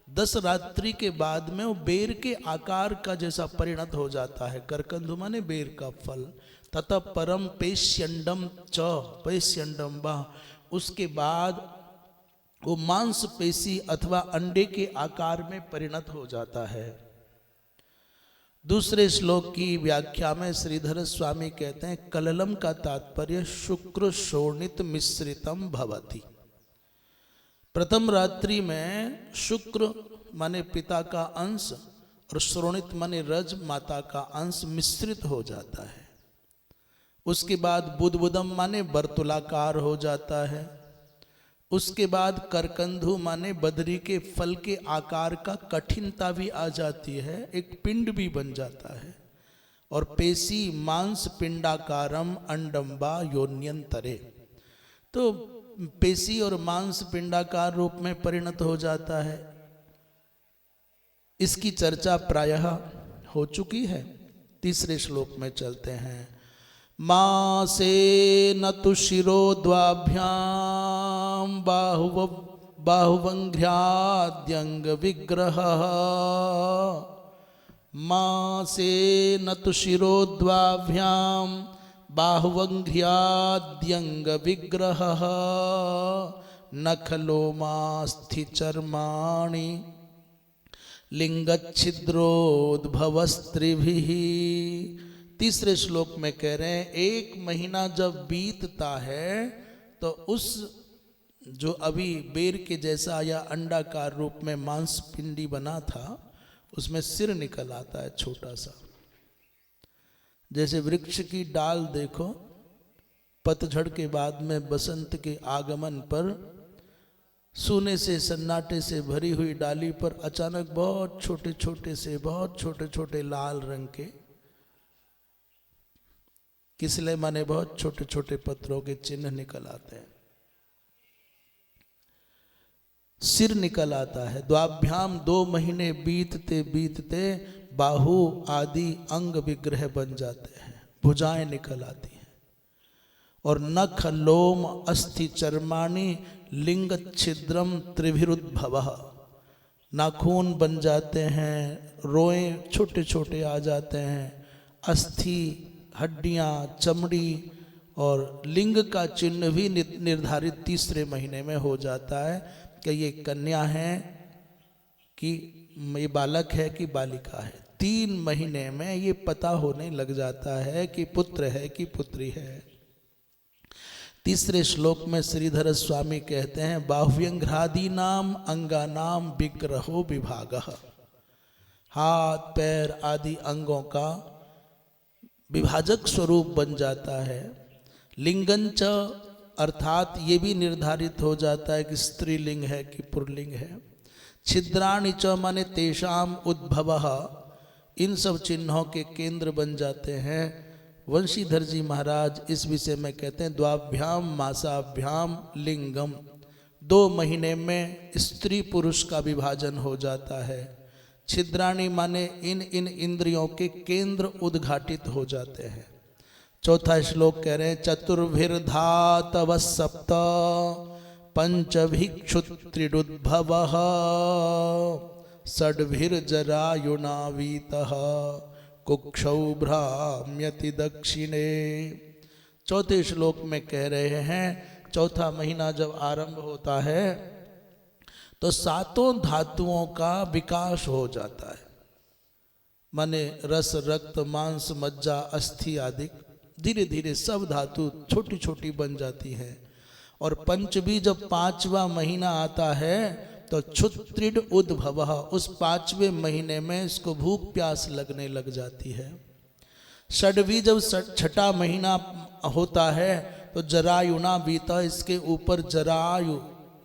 10 रात्रि के बाद में वो बेर के आकार का जैसा परिणत हो जाता है। करकंधु माने बेर का फल। ततः परम पेश्यंडम च, पेश्यंडम बा, उसके बाद वो मांस पेशी अथवा अंडे के आकार में परिणत हो जाता है। दूसरे श्लोक की व्याख्या में श्रीधर स्वामी कहते हैं कललम का तात्पर्य शुक्र शोणित मिश्रितम भवति। प्रथम रात्रि में शुक्र माने पिता का अंश और श्रोणित माने रज माता का अंश मिश्रित हो जाता है। उसके बाद बुदबुदम माने वर्तुलाकार हो जाता है। उसके बाद करकंधु माने बदरी के फल के आकार का कठिनता भी आ जाती है, एक पिंड भी बन जाता है। और पेशी मांस पिंडाकारम अंडम्बा योन्यंतरे, तो पेशी और मांस पिंडाकार रूप में परिणत हो जाता है। इसकी चर्चा प्रायः हो चुकी है। तीसरे श्लोक में चलते हैं। मासे न तु शिरो द्वाभ्याम बाहुवंघ्र्याद्यंग विग्रह, मासे न तु शिरो द्वाभ्याम बाहुवंघ्र्याद्यंग विग्रह, नखलोमास्थि चर्माणि लिंगच्छिद्रोद्भवस्त्रिभिः। तीसरे श्लोक में कह रहे हैं 1 महीना जब बीतता है तो उस जो अभी बेर के जैसा या अंडाकार रूप में मांसपिंडी बना था उसमें सिर निकल आता है छोटा सा। जैसे वृक्ष की डाल देखो, पतझड़ के बाद में बसंत के आगमन पर सूने से सन्नाटे से भरी हुई डाली पर अचानक बहुत छोटे छोटे लाल रंग के किसले माने बहुत छोटे छोटे पत्थरों के चिन्ह निकल आते हैं, सिर निकल आता है। द्वाभ्याम 2 महीने बीतते बीतते बाहु आदि अंग विग्रह बन जाते हैं, भुजाएं निकल आती हैं। और नख लोम अस्थि चर्माणि लिंग छिद्रम त्रिभिरुद्भवः, नाखून बन जाते हैं, रोए छोटे छोटे आ जाते हैं, अस्थि हड्डियां चमड़ी और लिंग का चिन्ह भी निर्धारित तीसरे महीने में हो जाता है कि ये कन्या है कि ये बालक है कि बालिका है। 3 महीने में ये पता होने लग जाता है कि पुत्र है कि पुत्री है। तीसरे श्लोक में श्रीधर स्वामी कहते हैं बाह्व्यंघ्रादि नाम अंगा नाम विग्रहो विभागः, हाथ पैर आदि अंगों का विभाजक स्वरूप बन जाता है। लिंगंच अर्थात ये भी निर्धारित हो जाता है कि स्त्रीलिंग है कि पुल्लिंग है। छिद्राणि च माने तेषाम उद्भवः, इन सब चिन्हों के केंद्र बन जाते हैं। वंशीधर जी महाराज इस विषय में कहते हैं द्वाभ्याम मासाभ्याम लिंगम, 2 महीने में स्त्री पुरुष का विभाजन हो जाता है। छिद्राणि माने इन इंद्रियों के केंद्र उद्घाटित हो जाते हैं। चौथा श्लोक कह रहे हैं चतुर्भिर्धातव सप्त पंचभिक्षुत्रिडुद्भवः षड्भिर्जरायुणावीतः कुक्षौ भ्राम्यति दक्षिणे। चौथे श्लोक में कह रहे हैं चौथा महीना जब आरंभ होता है तो 7 धातुओं का विकास हो जाता है। माने रस रक्त मांस मज्जा अस्थि आदि धीरे धीरे सब धातु छोटी छोटी बन जाती हैं। और पंचमी जब 5वां महीना आता है तो क्षुत्रिड उद्भवः, उस 5वें महीने में इसको भूख प्यास लगने लग जाती है। षड्वी जब 6ठा महीना होता है तो जरायुना बीता, इसके ऊपर जरायु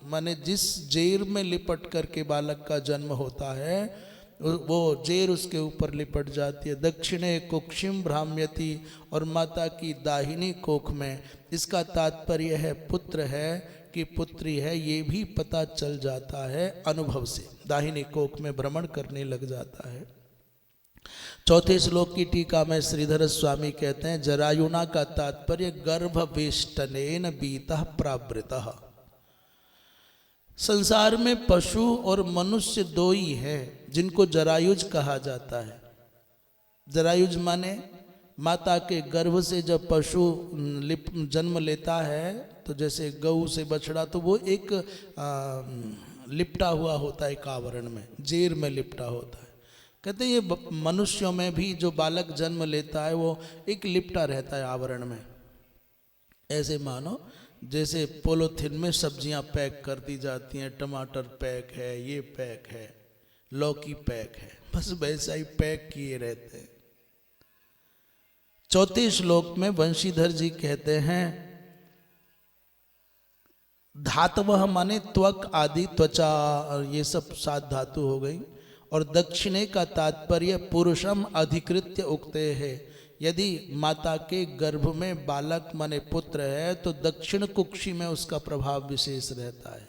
माने जिस जेर में लिपट करके बालक का जन्म होता है वो जेर उसके ऊपर लिपट जाती है। दक्षिणे कुक्षिम भ्राम्यति, और माता की दाहिनी कोख में, इसका तात्पर्य है पुत्र है कि पुत्री है, ये भी पता चल जाता है अनुभव से, दाहिनी कोख में भ्रमण करने लग जाता है। चौथे श्लोक की टीका में श्रीधर स्वामी कहते हैं जरायुना का तात्पर्य गर्भवेष्टनेन बीतः प्रावृतः। संसार में पशु और मनुष्य 2 ही हैं जिनको जरायुज कहा जाता है। जरायुज माने माता के गर्भ से जब पशु जन्म लेता है तो जैसे गऊ से बछड़ा, तो वो एक लिपटा हुआ होता है, एक आवरण में, जेर में लिपटा होता है। कहते हैं ये मनुष्यों में भी जो बालक जन्म लेता है वो एक लिपटा रहता है आवरण में। ऐसे मानो जैसे पोलोथिन में सब्जियां पैक कर दी जाती हैं, टमाटर पैक है, ये पैक है, लौकी पैक है, बस वैसा ही पैक किए रहते हैं। चौथे श्लोक में वंशीधर जी कहते हैं धातवः माने त्वक आदि त्वचा, और ये सब 7 धातु हो गई। और दक्षिणे का तात्पर्य पुरुषम अधिकृत्य उक्ते है। यदि माता के गर्भ में बालक माने पुत्र है तो दक्षिण कुक्षी में उसका प्रभाव विशेष रहता है।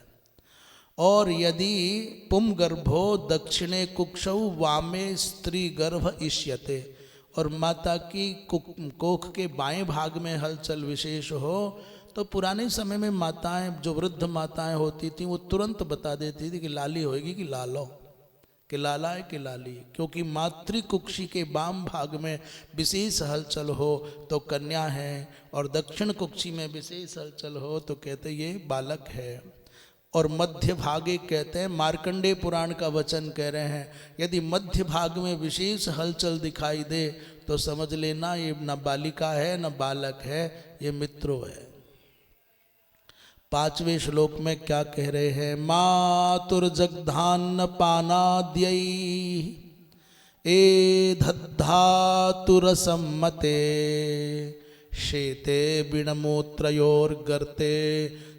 और यदि पुम गर्भो दक्षिणे कुक्षौ वामे स्त्री गर्भ इष्यते, और माता की कोख के बाएं भाग में हलचल विशेष हो तो पुराने समय में माताएं, जो वृद्ध माताएं होती थी, वो तुरंत बता देती थी कि लाली होएगी कि लालो, कि लाला है कि लाली, क्योंकि मातृ कुक्षी के वाम भाग में विशेष हलचल हो तो कन्या है, और दक्षिण कुक्षी में विशेष हलचल हो तो कहते ये बालक है। और मध्य भागे कहते हैं, मार्कंडेय पुराण का वचन कह रहे हैं, यदि मध्य भाग में विशेष हलचल दिखाई दे तो समझ लेना ये न बालिका है न बालक है, ये मित्रो है। 5वें श्लोक में क्या कह रहे हैं, मातुर्जग्धान्न पानाद्यै ए दधातुरसम्मते शेते बिणमूत्रयोर्गर्ते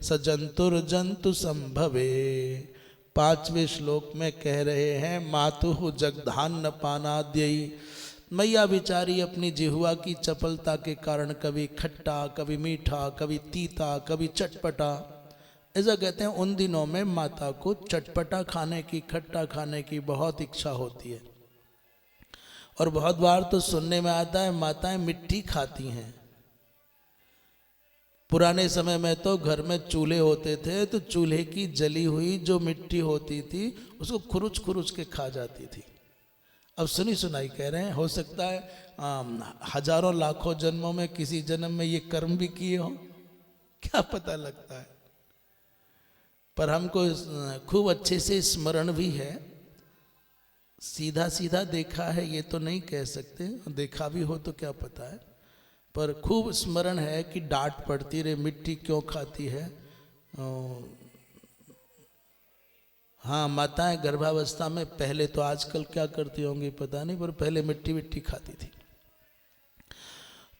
सजंतुर्जंतु संभवे। 5वें श्लोक में कह रहे हैं मातुः जगधान्न पानाद्यै, मैया बिचारी अपनी जिह्वा की चपलता के कारण कभी खट्टा, कभी मीठा, कभी तीता, कभी चटपटा, ऐसा कहते हैं उन दिनों में माता को चटपटा खाने की, खट्टा खाने की बहुत इच्छा होती है। और बहुत बार तो सुनने में आता है माताएं मिट्टी खाती हैं। पुराने समय में तो घर में चूल्हे होते थे तो चूल्हे की जली हुई जो मिट्टी होती थी उसको खुरुच खुरुच के खा जाती थी। अब सुनी सुनाई कह रहे हैं, हो सकता है हजारों लाखों जन्मों में किसी जन्म में ये कर्म भी किए हो, क्या पता लगता है। पर हमको खूब अच्छे से स्मरण भी है, सीधा सीधा देखा है ये तो नहीं कह सकते, देखा भी हो तो क्या पता है, पर खूब स्मरण है कि डांट पड़ती रहे मिट्टी क्यों खाती है। हाँ, माताएं गर्भावस्था में पहले तो, आजकल क्या करती होंगी पता नहीं, पर पहले मिट्टी खाती थी।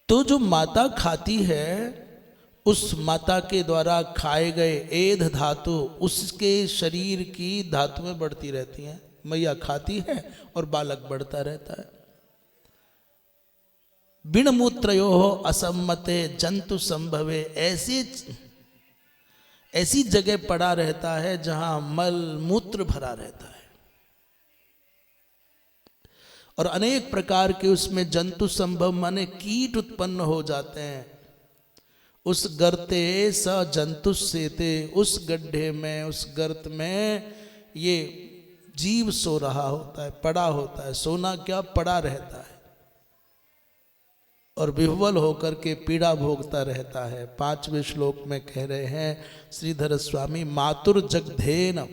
तो जो माता खाती है उस माता के द्वारा खाए गए एध धातु उसके शरीर की धातुएं बढ़ती रहती हैं। मैया खाती है और बालक बढ़ता रहता है। बिन मूत्रयो असम्मते जंतु संभवे, ऐसी जगह पड़ा रहता है जहां मल मूत्र भरा रहता है और अनेक प्रकार के उसमें जंतु संभव माने कीट उत्पन्न हो जाते हैं। उस गर्ते स जंतु सेते, उस गड्ढे में, उस गर्त में ये जीव सो रहा होता है, पड़ा होता है। सोना क्या, पड़ा रहता है और विह्वल होकर के पीड़ा भोगता रहता है। 5वें श्लोक में कह रहे हैं श्रीधर स्वामी, मातुर जगधेन,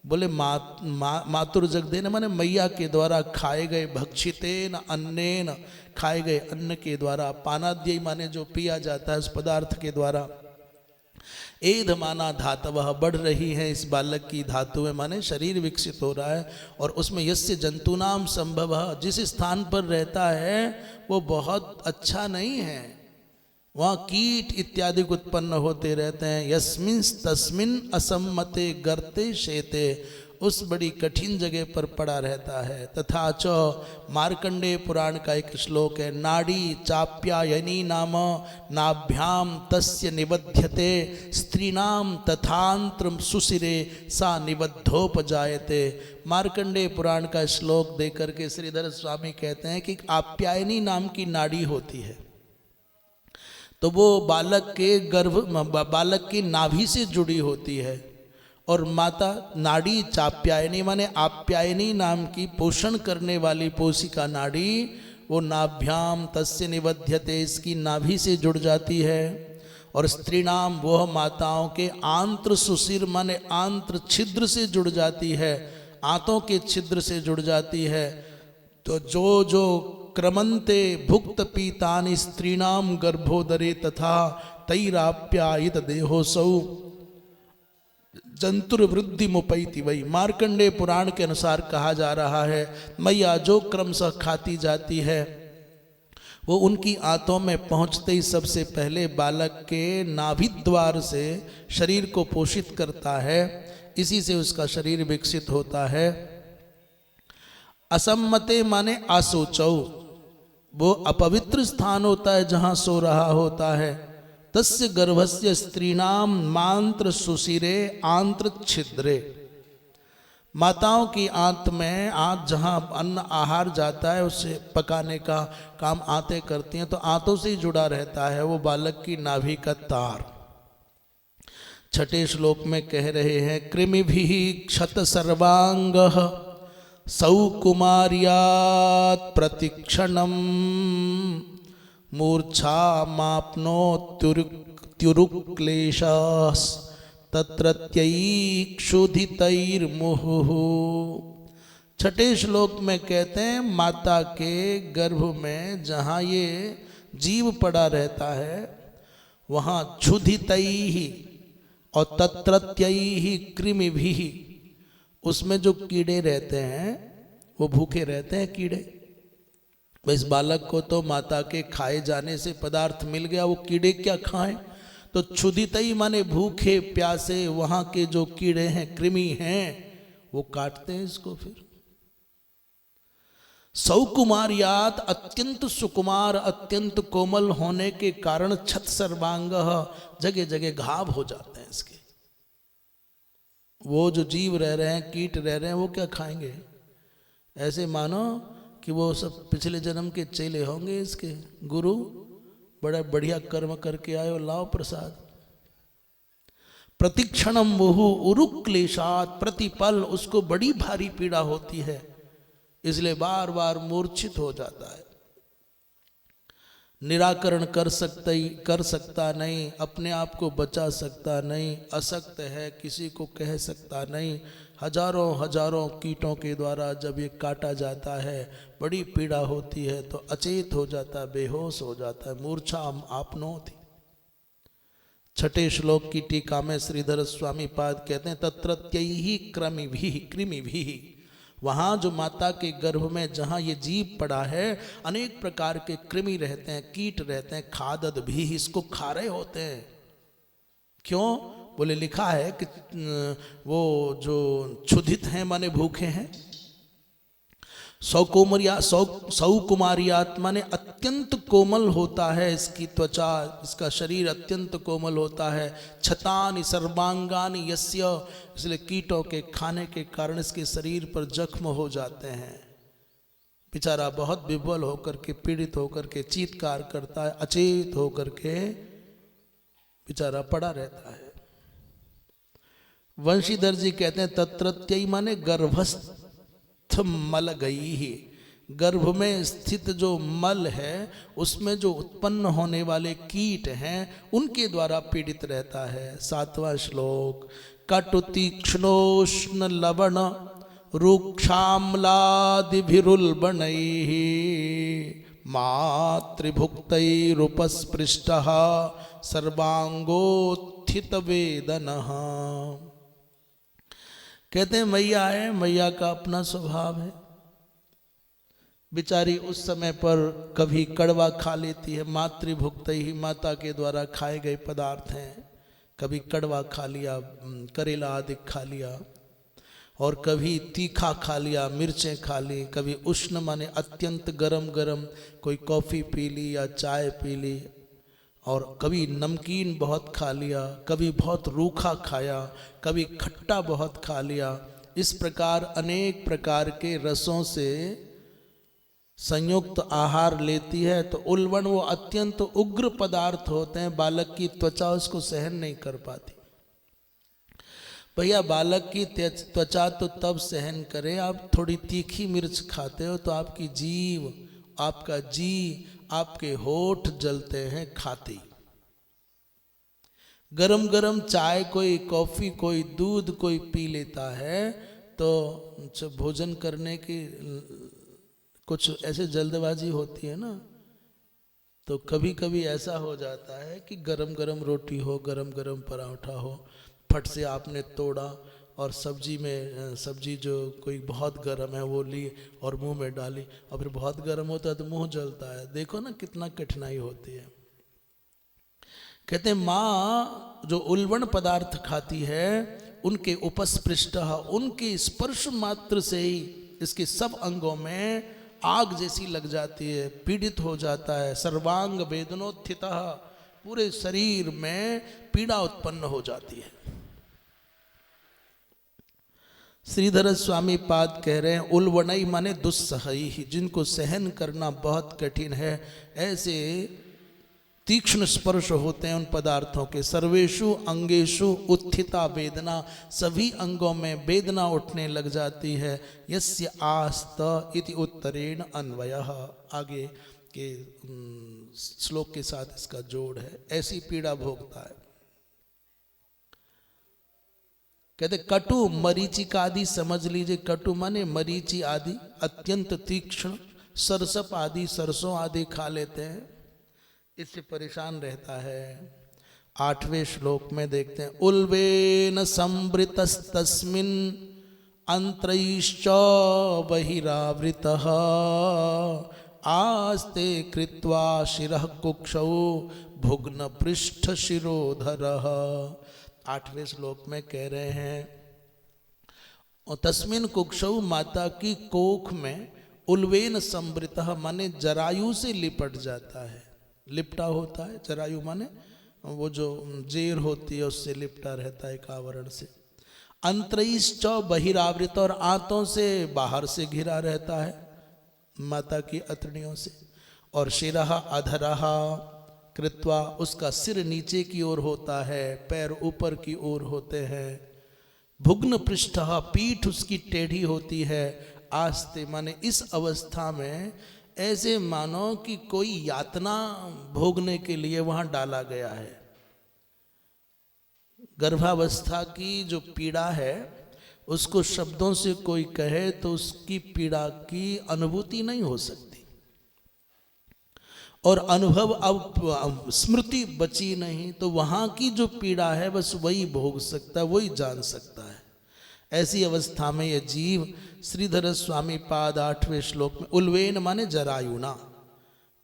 बोले मातुर जगधेन माने मैया के द्वारा खाए गए, भक्षितेन अन्नेन, खाए गए अन्न के द्वारा, पानाद्यय माने जो पिया जाता है उस पदार्थ के द्वारा। एध माना धातवः, बढ़ रही है इस बालक की धातुएं, माने शरीर विकसित हो रहा है। और उसमें यस्य जंतुनाम संभवः, जिस स्थान पर रहता है वो बहुत अच्छा नहीं है, वहाँ कीट इत्यादि उत्पन्न होते रहते हैं। यस्मिन् तस्मिन् असम्मते गर्ते शेते, उस बड़ी कठिन जगह पर पड़ा रहता है। तथा च मार्कंडेय पुराण का एक श्लोक है, नाड़ी चाप्यायनी नाम नाभ्याम तस्य निबध्यते स्त्रीणाम तथांत्र सुशिरे सा निबद्धोपजायते। मार्कंडेय पुराण का श्लोक देकर के श्रीधर स्वामी कहते हैं कि आप्यायनी नाम की नाड़ी होती है, तो वो बालक के बालक की नाभि से जुड़ी होती है। और माता नाड़ी चाप्यायनी माने आप्यायनी नाम की पोषण करने वाली पोषिका नाड़ी, वो नाभ्याम तस्य निबध्यते, इसकी नाभि से जुड़ जाती है। और स्त्रीणाम, वह माताओं के आंत्र सुशिर माने आंत्र छिद्र से जुड़ जाती है, आंतों के छिद्र से जुड़ जाती है। तो जो जो क्रमंते भुक्त पीतानि स्त्रीणाम गर्भोदरे तथा तैराप्यायित देहोसौ जंतुर वृद्धि मुपैति। वही मार्कंडेय पुराण के अनुसार कहा जा रहा है, मैया जो क्रमशः खाती जाती है वो उनकी आंतों में पहुंचते ही सबसे पहले बालक के नाभि द्वार से शरीर को पोषित करता है, इसी से उसका शरीर विकसित होता है। असम्मते माने आशोचौ, वो अपवित्र स्थान होता है जहां सो रहा होता है। तस्य गर्भस्य स्त्रीणाम मांत्र सुशिरे आंत्र छिद्रे, माताओं की आंत में, आंत जहां अन्न आहार जाता है उसे पकाने का काम आंतें करती हैं, तो आंतों से ही जुड़ा रहता है वो बालक की नाभि का तार। 6ठे श्लोक में कह रहे हैं, कृमिभिः क्षत सर्वांगः सौकुमार्यात् प्रतिक्षणं मूर्छा माप्नोत्युरुक्लेशास् तत्रत्यैक्षुधितैर्मुहुः। 6ठे श्लोक में कहते हैं, माता के गर्भ में जहाँ ये जीव पड़ा रहता है वहाँ क्षुधितैः और तत्रत्यैः कृमिभिः, उसमें जो कीड़े रहते हैं वो भूखे रहते हैं कीड़े। इस बालक को तो माता के खाए जाने से पदार्थ मिल गया, वो कीड़े क्या खाएं। तो क्षुधितई माने भूखे प्यासे, वहां के जो कीड़े हैं, कृमि हैं, वो काटते हैं इसको। फिर सौकुमार्यात, अत्यंत सुकुमार, अत्यंत कोमल होने के कारण छत सर्वांग, जगह जगह घाव हो जाते हैं इसके। वो जो जीव रह रहे हैं, कीट रह रहे हैं, वो क्या खाएंगे? ऐसे मानो कि वो सब पिछले जन्म के चेले होंगे इसके। गुरु बड़ा बढ़िया कर्म करके आयो, लाओ प्रसाद। प्रतिक्षणम मुहु उरुक्लेशात, प्रतिपल उसको बड़ी भारी पीड़ा होती है, इसलिए बार बार मूर्छित हो जाता है। निराकरण कर सकता नहीं, अपने आप को बचा सकता नहीं, अशक्त है, किसी को कह सकता नहीं। हजारों हजारों कीटों के द्वारा जब ये काटा जाता है, बड़ी पीड़ा होती है, तो अचेत हो जाता है, बेहोश हो जाता है, मूर्छा आपनोति। 6ठे श्लोक की टीका में श्रीधर स्वामी पाद कहते हैं, तत्रत्यैहि कृमिभिः, वहाँ जो माता के गर्भ में जहाँ ये जीव पड़ा है, अनेक प्रकार के कृमि रहते हैं, कीट रहते हैं, खादद भी इसको खा रहे होते हैं। क्यों? बोले लिखा है कि वो जो क्षुधित हैं माने भूखे हैं, सौकुमारियात माने अत्यंत कोमल होता है इसकी त्वचा, इसका शरीर अत्यंत कोमल होता है। छतानि सर्वांगानि यस्य, इसलिए कीटों के खाने के कारण इसके शरीर पर जख्म हो जाते हैं। बेचारा बहुत विह्वल होकर के, पीड़ित होकर के चीत्कार करता है, अचेत होकर के बेचारा पड़ा रहता है। वंशीधर जी कहते हैं तत्रत्यई माने गर्भस्थ मल गई ही, गर्भ में स्थित जो मल है उसमें जो उत्पन्न होने वाले कीट हैं उनके द्वारा पीड़ित रहता है। 7वां श्लोक, कटु तीक्ष्णोष्ण लवण रुक्षाम्लादिभिरुल्बणैः मातृभुक्तैरुपस्पृष्टः सर्वांगोत्थित वेदनः। कहते हैं मैया है, मैया का अपना स्वभाव है। बेचारी उस समय पर कभी कड़वा खा लेती है, मातृभुक्त ही माता के द्वारा खाए गए पदार्थ हैं, कभी कड़वा खा लिया, करेला आदि खा लिया, और कभी तीखा खा लिया, मिर्चें खा ली, कभी उष्ण माने अत्यंत गरम गरम कोई कॉफ़ी पी ली या चाय पी ली, और कभी नमकीन बहुत खा लिया, कभी बहुत रूखा खाया, कभी खट्टा बहुत खा लिया। इस प्रकार अनेक प्रकार के रसों से संयुक्त आहार लेती है। तो उल्बण वो अत्यंत उग्र पदार्थ होते हैं, बालक की त्वचा उसको सहन नहीं कर पाती। भैया बालक की त्वचा तो तब सहन करे, आप थोड़ी तीखी मिर्च खाते हो तो आपकी जीभ, आपका जी, आपके होठ जलते हैं खाते। गरम गरम चाय, कोई कॉफ़ी, कोई दूध कोई पी लेता है तो भोजन करने की कुछ ऐसे जल्दबाजी होती है ना, तो कभी कभी ऐसा हो जाता है कि गरम गरम रोटी हो, गरम गरम पराठा हो, फट से आपने तोड़ा और सब्जी में सब्जी जो कोई बहुत गर्म है वो ली और मुंह में डाली, और फिर बहुत गर्म होता है तो मुंह जलता है। देखो ना कितना कठिनाई होती है। कहते हैं माँ जो उल्बण पदार्थ खाती है उनके उपस्पृष्ट, उनके स्पर्श मात्र से ही इसके सब अंगों में आग जैसी लग जाती है, पीड़ित हो जाता है। सर्वांग वेदनोत्थितः, पूरे शरीर में पीड़ा उत्पन्न हो जाती है। श्रीधर स्वामी पाद कह रहे हैं उल्वणई माने दुस्सहई, जिनको सहन करना बहुत कठिन है, ऐसे तीक्ष्ण स्पर्श होते हैं उन पदार्थों के। सर्वेषु अंगेषु उत्थिता वेदना, सभी अंगों में वेदना उठने लग जाती है। यस्य आस्त इति उत्तरेण अन्वयः, आगे के श्लोक के साथ इसका जोड़ है, ऐसी पीड़ा भोगता है। कहते कटु मरीचिका आदि समझ लीजिए, कटु माने मरीचि आदि, अत्यंत तीक्ष्ण। सरसप आदि, सरसों आदि खा लेते हैं, इससे परेशान रहता है। 8वें श्लोक में देखते हैं उल्वेन संवृतस्तस्मिन् अंत्रैश्च बहिरावृतः आस्ते कृत्वा शिरः कुक्षौ भुग्न पृष्ठ शिरोधरः। 8वें श्लोक में कह रहे हैं और तस्मिन कुक्षौ, माता की कोख में, उल्वेन संवृतः माने जरायु से लिपट जाता है, लिपटा होता है। जरायु माने वो जो जेर होती है उससे लिपटा रहता है, एक आवरण से। अंतरैश्च बहिरावृत, और आंतों से बाहर से घिरा रहता है माता की अतड़ियों से। और शिरः अधरः कृत्वा, उसका सिर नीचे की ओर होता है, पैर ऊपर की ओर होते हैं। भुग्न पृष्ठः, पीठ उसकी टेढ़ी होती है। आस्ते माने इस अवस्था में ऐसे मानो कि कोई यातना भोगने के लिए वहां डाला गया है। गर्भावस्था की जो पीड़ा है उसको शब्दों से कोई कहे तो उसकी पीड़ा की अनुभूति नहीं हो सकती, और अनुभव अब स्मृति बची नहीं, तो वहां की जो पीड़ा है बस वही भोग सकता है, वही जान सकता है। ऐसी अवस्था में यह जीव श्रीधर स्वामी पाद 8वें श्लोक में उल्वेन माने जरायुना,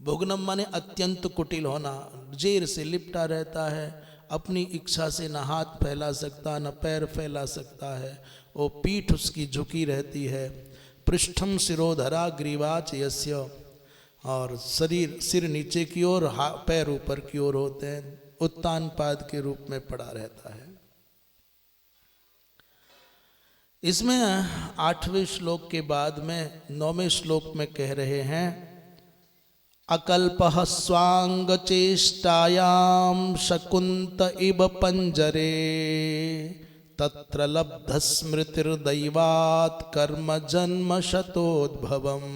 भुग्नम माने अत्यंत कुटिल होना, जेर से लिपटा रहता है, अपनी इच्छा से न हाथ फैला सकता न पैर फैला सकता है, वो पीठ उसकी झुकी रहती है। पृष्ठम शिरोधरा ग्रीवाच यस्य, और शरीर सिर नीचे की ओर पैर ऊपर की ओर होते हैं, उत्तान पाद के रूप में पड़ा रहता है। इसमें 8वें श्लोक के बाद में 9वें श्लोक में कह रहे हैं अकल्पः स्वांग चेष्टायाम शकुंत इव पंजरे तत्र लब्ध स्मृतिर्दैवात् कर्म जन्म शतोद्भवम्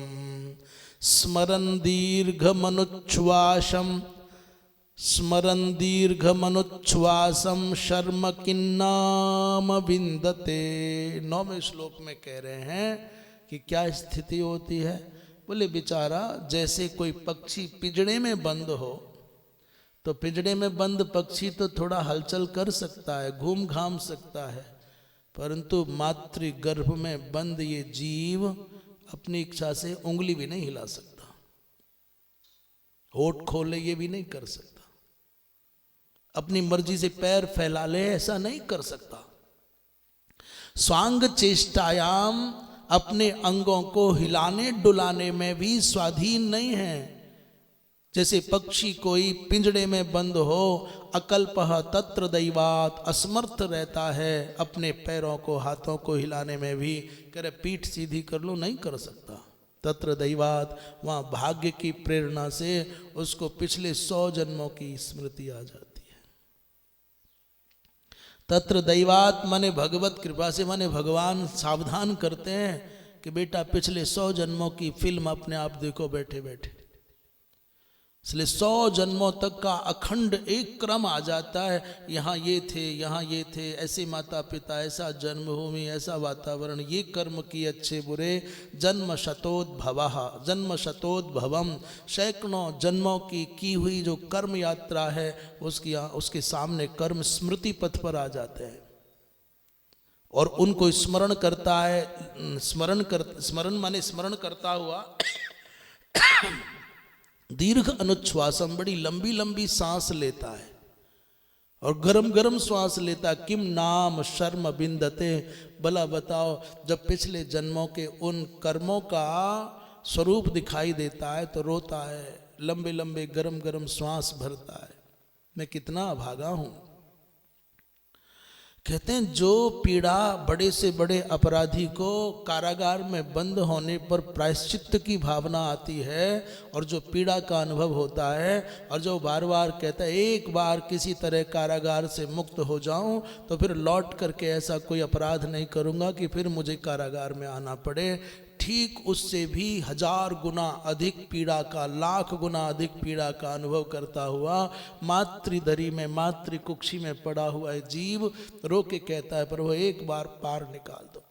स्मरन् दीर्घमनुच्छ्वासम शर्म किन्नाम विंदते। 9वें श्लोक में कह रहे हैं कि क्या स्थिति होती है। बोले बेचारा जैसे कोई पक्षी पिंजड़े में बंद हो, तो पिंजड़े में बंद पक्षी तो थोड़ा हलचल कर सकता है, घूम घाम सकता है, परंतु मातृ गर्भ में बंद ये जीव अपनी इच्छा से उंगली भी नहीं हिला सकता, होठ खोले ये भी नहीं कर सकता, अपनी मर्जी से पैर फैला ले ऐसा नहीं कर सकता। स्वांग चेष्टायाम, अपने अंगों को हिलाने डुलाने में भी स्वाधीन नहीं है। जैसे पक्षी कोई पिंजड़े में बंद हो, अकल्पः तत्र दैवात्, असमर्थ रहता है अपने पैरों को हाथों को हिलाने में भी, कह रहे पीठ सीधी कर लो, नहीं कर सकता। तत्र दैवात्, वहाँ भाग्य की प्रेरणा से उसको पिछले 100 जन्मों की स्मृति आ जाती है। तत्र दैवात् माने भगवत कृपा से, माने भगवान सावधान करते हैं कि बेटा पिछले 100 जन्मों की फिल्म अपने आप देखो बैठे बैठे। इसलिए 100 जन्मों तक का अखंड एक क्रम आ जाता है, यहाँ ये थे, यहाँ ये थे, ऐसे माता पिता, ऐसा जन्मभूमि, ऐसा वातावरण, ये कर्म किए अच्छे बुरे, जन्म शतोद्भवः, जन्म शतोद्भवम, सैकड़ों जन्मों की हुई जो कर्म यात्रा है उसके सामने कर्म स्मृति पथ पर आ जाते हैं और उनको स्मरण करता है। स्मरण माने स्मरण करता हुआ दीर्घ अनुच्छ्वासम, बड़ी लंबी लंबी सांस लेता है और गरम गरम श्वास लेता। किम नाम शर्म बिंदते, भला बताओ जब पिछले जन्मों के उन कर्मों का स्वरूप दिखाई देता है तो रोता है, लंबे लंबे गरम गरम श्वास भरता है, मैं कितना अभागा हूं। कहते हैं जो पीड़ा बड़े से बड़े अपराधी को कारागार में बंद होने पर प्रायश्चित्त की भावना आती है और जो पीड़ा का अनुभव होता है और जो बार बार कहता है एक बार किसी तरह कारागार से मुक्त हो जाऊं तो फिर लौट करके ऐसा कोई अपराध नहीं करूंगा कि फिर मुझे कारागार में आना पड़े, ठीक उससे भी 1000 गुना अधिक पीड़ा का, लाख गुना अधिक पीड़ा का अनुभव करता हुआ मातृदरी में, मातृकुक्षी में पड़ा हुआ है जीव रो के कहता है प्रभु एक बार पार निकाल दो,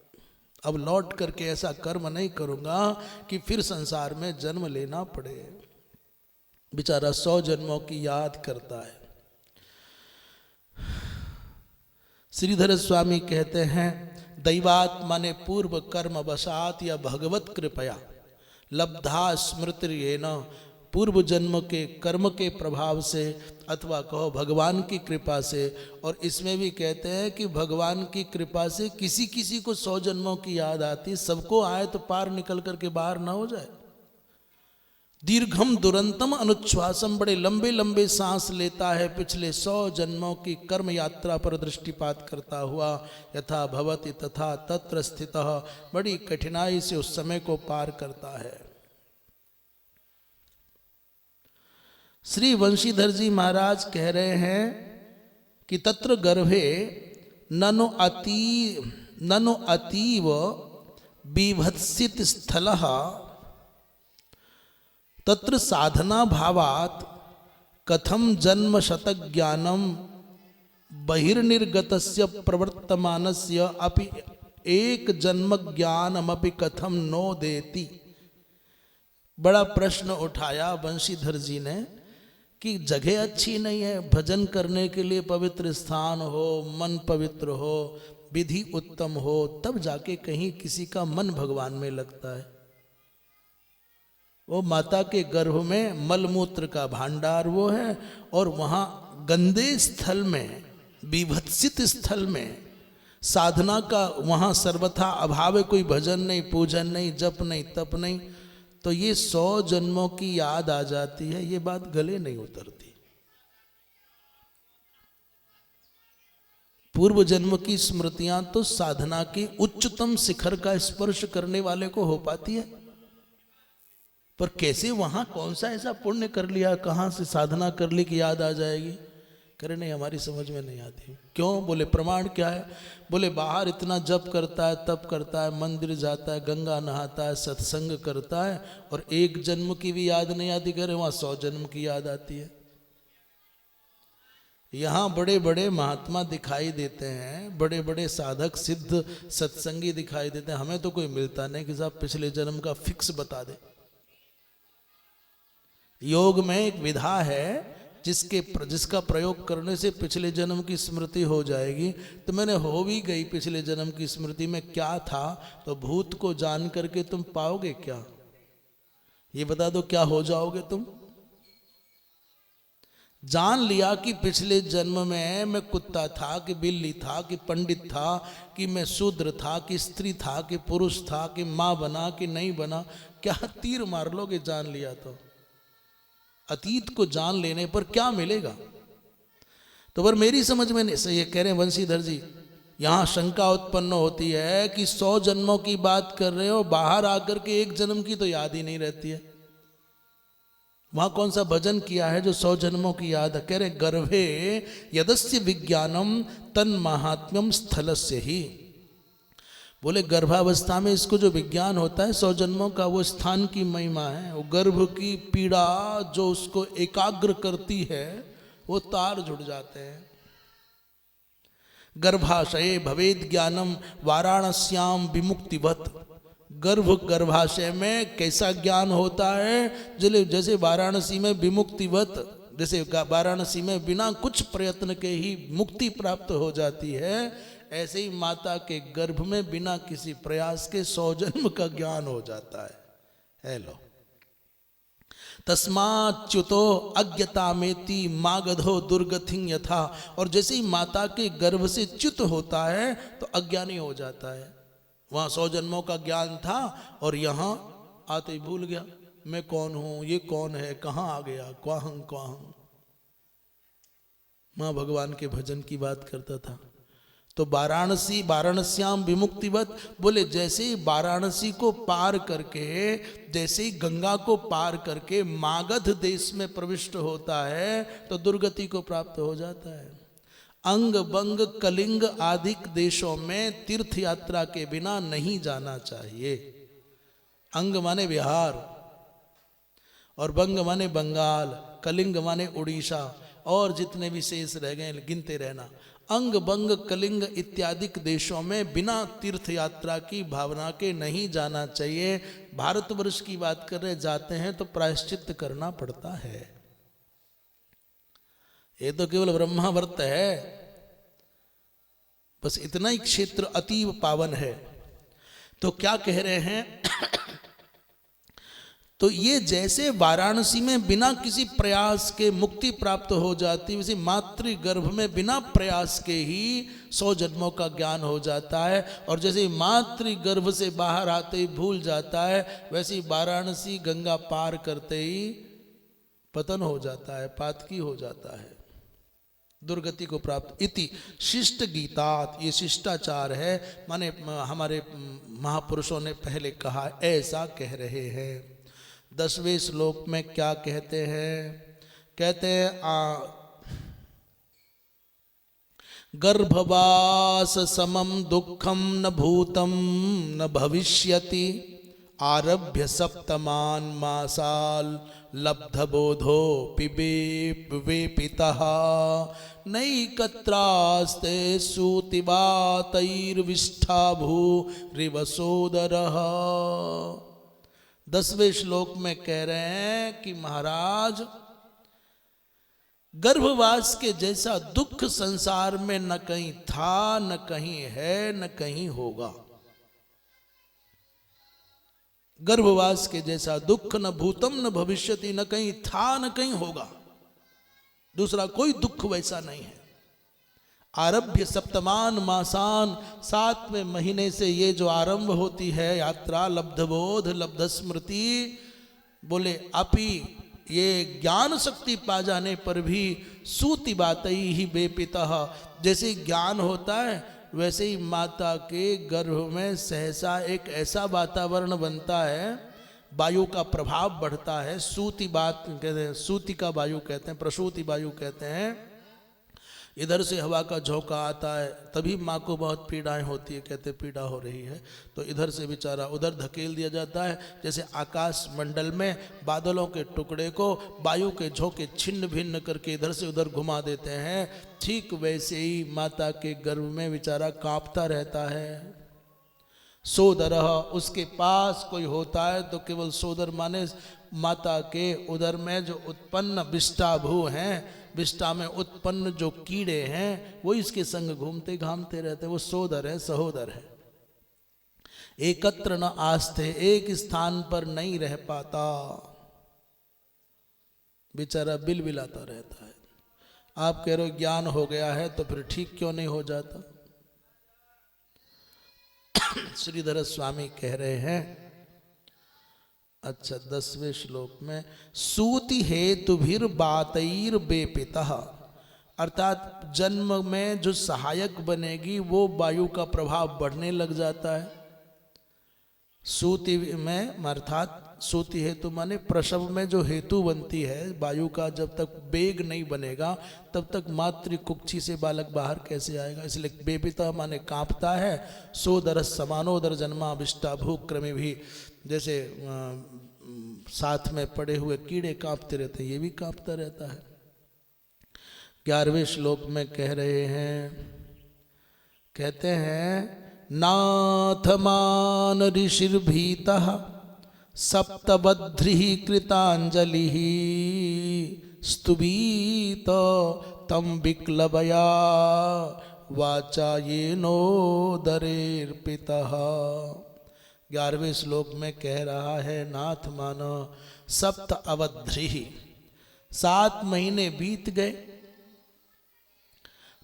अब लौट करके ऐसा कर्म नहीं करूंगा कि फिर संसार में जन्म लेना पड़े। बेचारा 100 जन्मों की याद करता है। श्रीधर स्वामी कहते हैं दैवात् माने पूर्व कर्म वशात या भगवत कृपया, लब्धा स्मृतिर्येन, पूर्व जन्म के कर्म के प्रभाव से अथवा कहो भगवान की कृपा से। और इसमें भी कहते हैं कि भगवान की कृपा से किसी किसी को 100 जन्मों की याद आती, सबको आए तो पार निकल करके बाहर ना हो जाए। दीर्घम दुरंतम अनुच्छ्वासम, बड़े लंबे लंबे सांस लेता है पिछले 100 जन्मों की कर्म यात्रा पर दृष्टिपात करता हुआ, यथा भवति तथा तत्र स्थितः, बड़ी कठिनाई से उस समय को पार करता है। श्री वंशीधर जी महाराज कह रहे हैं कि तत्र गर्भे ननु अतीव बीभत्सित स्थलः तत्र साधना भावात कथम जन्म शतज्ञानम बहिर्निर्गतस्य प्रवर्तमानस्य अपि एक जन्म ज्ञानमपि कथम नो देति। बड़ा प्रश्न उठाया वंशीधर जी ने कि जगह अच्छी नहीं है, भजन करने के लिए पवित्र स्थान हो, मन पवित्र हो, विधि उत्तम हो, तब जाके कहीं किसी का मन भगवान में लगता है। वो माता के गर्भ में मलमूत्र का भांडार वो है, और वहां गंदे स्थल में, विभत्सित स्थल में साधना का वहां सर्वथा अभाव है। कोई भजन नहीं, पूजन नहीं, जप नहीं, तप नहीं, तो ये 100 जन्मों की याद आ जाती है। ये बात गले नहीं उतरती। पूर्व जन्म की स्मृतियां तो साधना के उच्चतम शिखर का स्पर्श करने वाले को हो पाती है, पर कैसे वहां कौन सा ऐसा पुण्य कर लिया, कहां से साधना कर ली कि याद आ जाएगी? करे नहीं, हमारी समझ में नहीं आती। क्यों? बोले प्रमाण क्या है? बोले बाहर इतना जप करता है, तप करता है, मंदिर जाता है, गंगा नहाता है, सत्संग करता है, और एक जन्म की भी याद नहीं आती। करे वहां 100 जन्म की याद आती है। यहाँ बड़े बड़े महात्मा दिखाई देते हैं, बड़े बड़े साधक सिद्ध सत्संगी दिखाई देते हैं, हमें तो कोई मिलता नहीं कि साहब पिछले जन्म का फिक्स बता दे। योग में एक विधा है जिसका प्रयोग करने से पिछले जन्म की स्मृति हो जाएगी। तो मैंने हो भी गई पिछले जन्म की स्मृति में क्या था, तो भूत को जान करके तुम पाओगे क्या? ये बता दो, क्या हो जाओगे तुम? जान लिया कि पिछले जन्म में मैं कुत्ता था, कि बिल्ली था, कि पंडित था, कि मैं शूद्र था, कि स्त्री था, कि पुरुष था, कि माँ बना कि नहीं बना, क्या तीर मार लोगे जान लिया तो? अतीत को जान लेने पर क्या मिलेगा? तो पर मेरी समझ में नहीं, सही कह रहे हैं वंशीधर जी, यहाँ शंका उत्पन्न होती है कि 100 जन्मों की बात कर रहे हो, बाहर आकर के एक जन्म की तो याद ही नहीं रहती है। वहां कौन सा भजन किया है जो 100 जन्मों की याद है? कह रहे गर्भे यदस्य विज्ञानम तन महात्म्यम स्थलस्य ही। बोले गर्भावस्था में इसको जो विज्ञान होता है 100 जन्मों का, वो स्थान की महिमा है। वो गर्भ की पीड़ा जो उसको एकाग्र करती है, वो तार जुड़ जाते हैं। गर्भाशय भवेद ज्ञानम वाराणस्याम विमुक्तिवत। गर्भाशय में कैसा ज्ञान होता है? जैसे वाराणसी में विमुक्तिवत, जैसे वाराणसी में बिना कुछ प्रयत्न के ही मुक्ति प्राप्त हो जाती है, ऐसे ही माता के गर्भ में बिना किसी प्रयास के 100 जन्म का ज्ञान हो जाता है। हेलो, तस्माच्युतो अज्ञतामेति मागधो दुर्गतिं यथा। और जैसे ही माता के गर्भ से च्युत होता है तो अज्ञानी हो जाता है। वहां 100 जन्मों का ज्ञान था और यहां आते ही भूल गया, मैं कौन हूं, ये कौन है, कहां आ गया, क्वाहं क्वाहं। मां भगवान के भजन की बात करता था। तो वाराणस्याम विमुक्तिवत, बोले जैसे ही वाराणसी को पार करके, जैसे ही गंगा को पार करके मागध देश में प्रविष्ट होता है तो दुर्गति को प्राप्त हो जाता है। अंग बंग कलिंग आदि देशों में तीर्थ यात्रा के बिना नहीं जाना चाहिए। अंग माने बिहार, और बंग माने बंगाल, कलिंग माने उड़ीसा, और जितने भी शेष रह गए गिनते रहना। अंग बंग कलिंग इत्यादि देशों में बिना तीर्थ यात्रा की भावना के नहीं जाना चाहिए। भारतवर्ष की बात कर रहे, जाते हैं तो प्रायश्चित करना पड़ता है। ये तो केवल ब्रह्मावर्त है, बस इतना ही क्षेत्र अतीव पावन है। तो क्या कह रहे हैं? तो ये जैसे वाराणसी में बिना किसी प्रयास के मुक्ति प्राप्त हो जाती, वैसे मातृ गर्भ में बिना प्रयास के ही 100 जन्मों का ज्ञान हो जाता है। और जैसे मातृ गर्भ से बाहर आते ही भूल जाता है, वैसे ही वाराणसी गंगा पार करते ही पतन हो जाता है, पातकी हो जाता है, दुर्गति को प्राप्त। इति शिष्ट गीतात, ये शिष्टाचार है, माने हमारे महापुरुषों ने पहले कहा, ऐसा कह रहे हैं। 10वें श्लोक में क्या कहते हैं? कहते हैं गर्भवास समम दुखम न भूतम न भविष्यति आरभ्य सप्तमान मासाल लब्ध बोधो पिबे पितः नैकत्रास्ते सूतिवा तैर्विष्ठा भूरिवसोदरः। 10वें श्लोक में कह रहे हैं कि महाराज गर्भवास के जैसा दुख संसार में न कहीं था, न कहीं है, न कहीं होगा। गर्भवास के जैसा दुख न भूतम न भविष्यति, न कहीं था न कहीं होगा। दूसरा कोई दुख वैसा नहीं है। आरभ्य सप्तमान मासान, 7वें महीने से ये जो आरंभ होती है यात्रा, लब्ध बोध लब्ध स्मृति, बोले अपि ये ज्ञान शक्ति पा जाने पर भी सूति बातई ही बेपितः, जैसे ज्ञान होता है वैसे ही माता के गर्भ में सहसा एक ऐसा वातावरण बनता है, वायु का प्रभाव बढ़ता है। सूति बात कहते हैं, सूति का वायु कहते हैं, प्रसूति वायु कहते हैं। इधर से हवा का झोंका आता है, तभी माँ को बहुत पीड़ाएं होती है, कहते पीड़ा हो रही है, तो इधर से बेचारा उधर धकेल दिया जाता है। जैसे आकाश मंडल में बादलों के टुकड़े को वायु के झोंके छिन्न भिन्न करके इधर से उधर घुमा देते हैं, ठीक वैसे ही माता के गर्भ में बेचारा कांपता रहता है। सोदरः, उसके पास कोई होता है तो केवल सोदर माने माता के उदर में जो उत्पन्न विष्टाभू हैं, विष्टा में उत्पन्न जो कीड़े हैं वो इसके संग घूमते घामते रहते हैं, वो सोदर है, सहोदर है। एकत्र न आस्थे, एक स्थान पर नहीं रह पाता, बेचारा बिलबिलाता रहता है। आप कह रहे हो ज्ञान हो गया है तो फिर ठीक क्यों नहीं हो जाता? श्रीधर स्वामी कह रहे हैं, अच्छा 10वें श्लोक में, सूति हेतुभिर बातैर बेपितः, अर्थात जन्म में जो सहायक बनेगी वो वायु का प्रभाव बढ़ने लग जाता है। सूति में अर्थात सूति हेतु माने प्रसव में जो हेतु बनती है वायु का, जब तक वेग नहीं बनेगा तब तक मातृ कुक्षी से बालक बाहर कैसे आएगा? इसलिए बेपिता माने कांपता है। सोदर समानोदर जन्मा विष्टा भूक क्रमे भी, जैसे साथ में पड़े हुए कीड़े कांपते रहते हैं, ये भी कांपता रहता है। 11वें श्लोक में कह रहे हैं, कहते हैं नाथमान ऋषिर्भीतः सप्तबद्रिः कृतांजलिः स्तुभीत तम विक्लवया वाचा येनो दरेर्पितः। 11वें श्लोक में कह रहा है, नाथ मानो सप्त अवध्रिः, 7 महीने बीत गए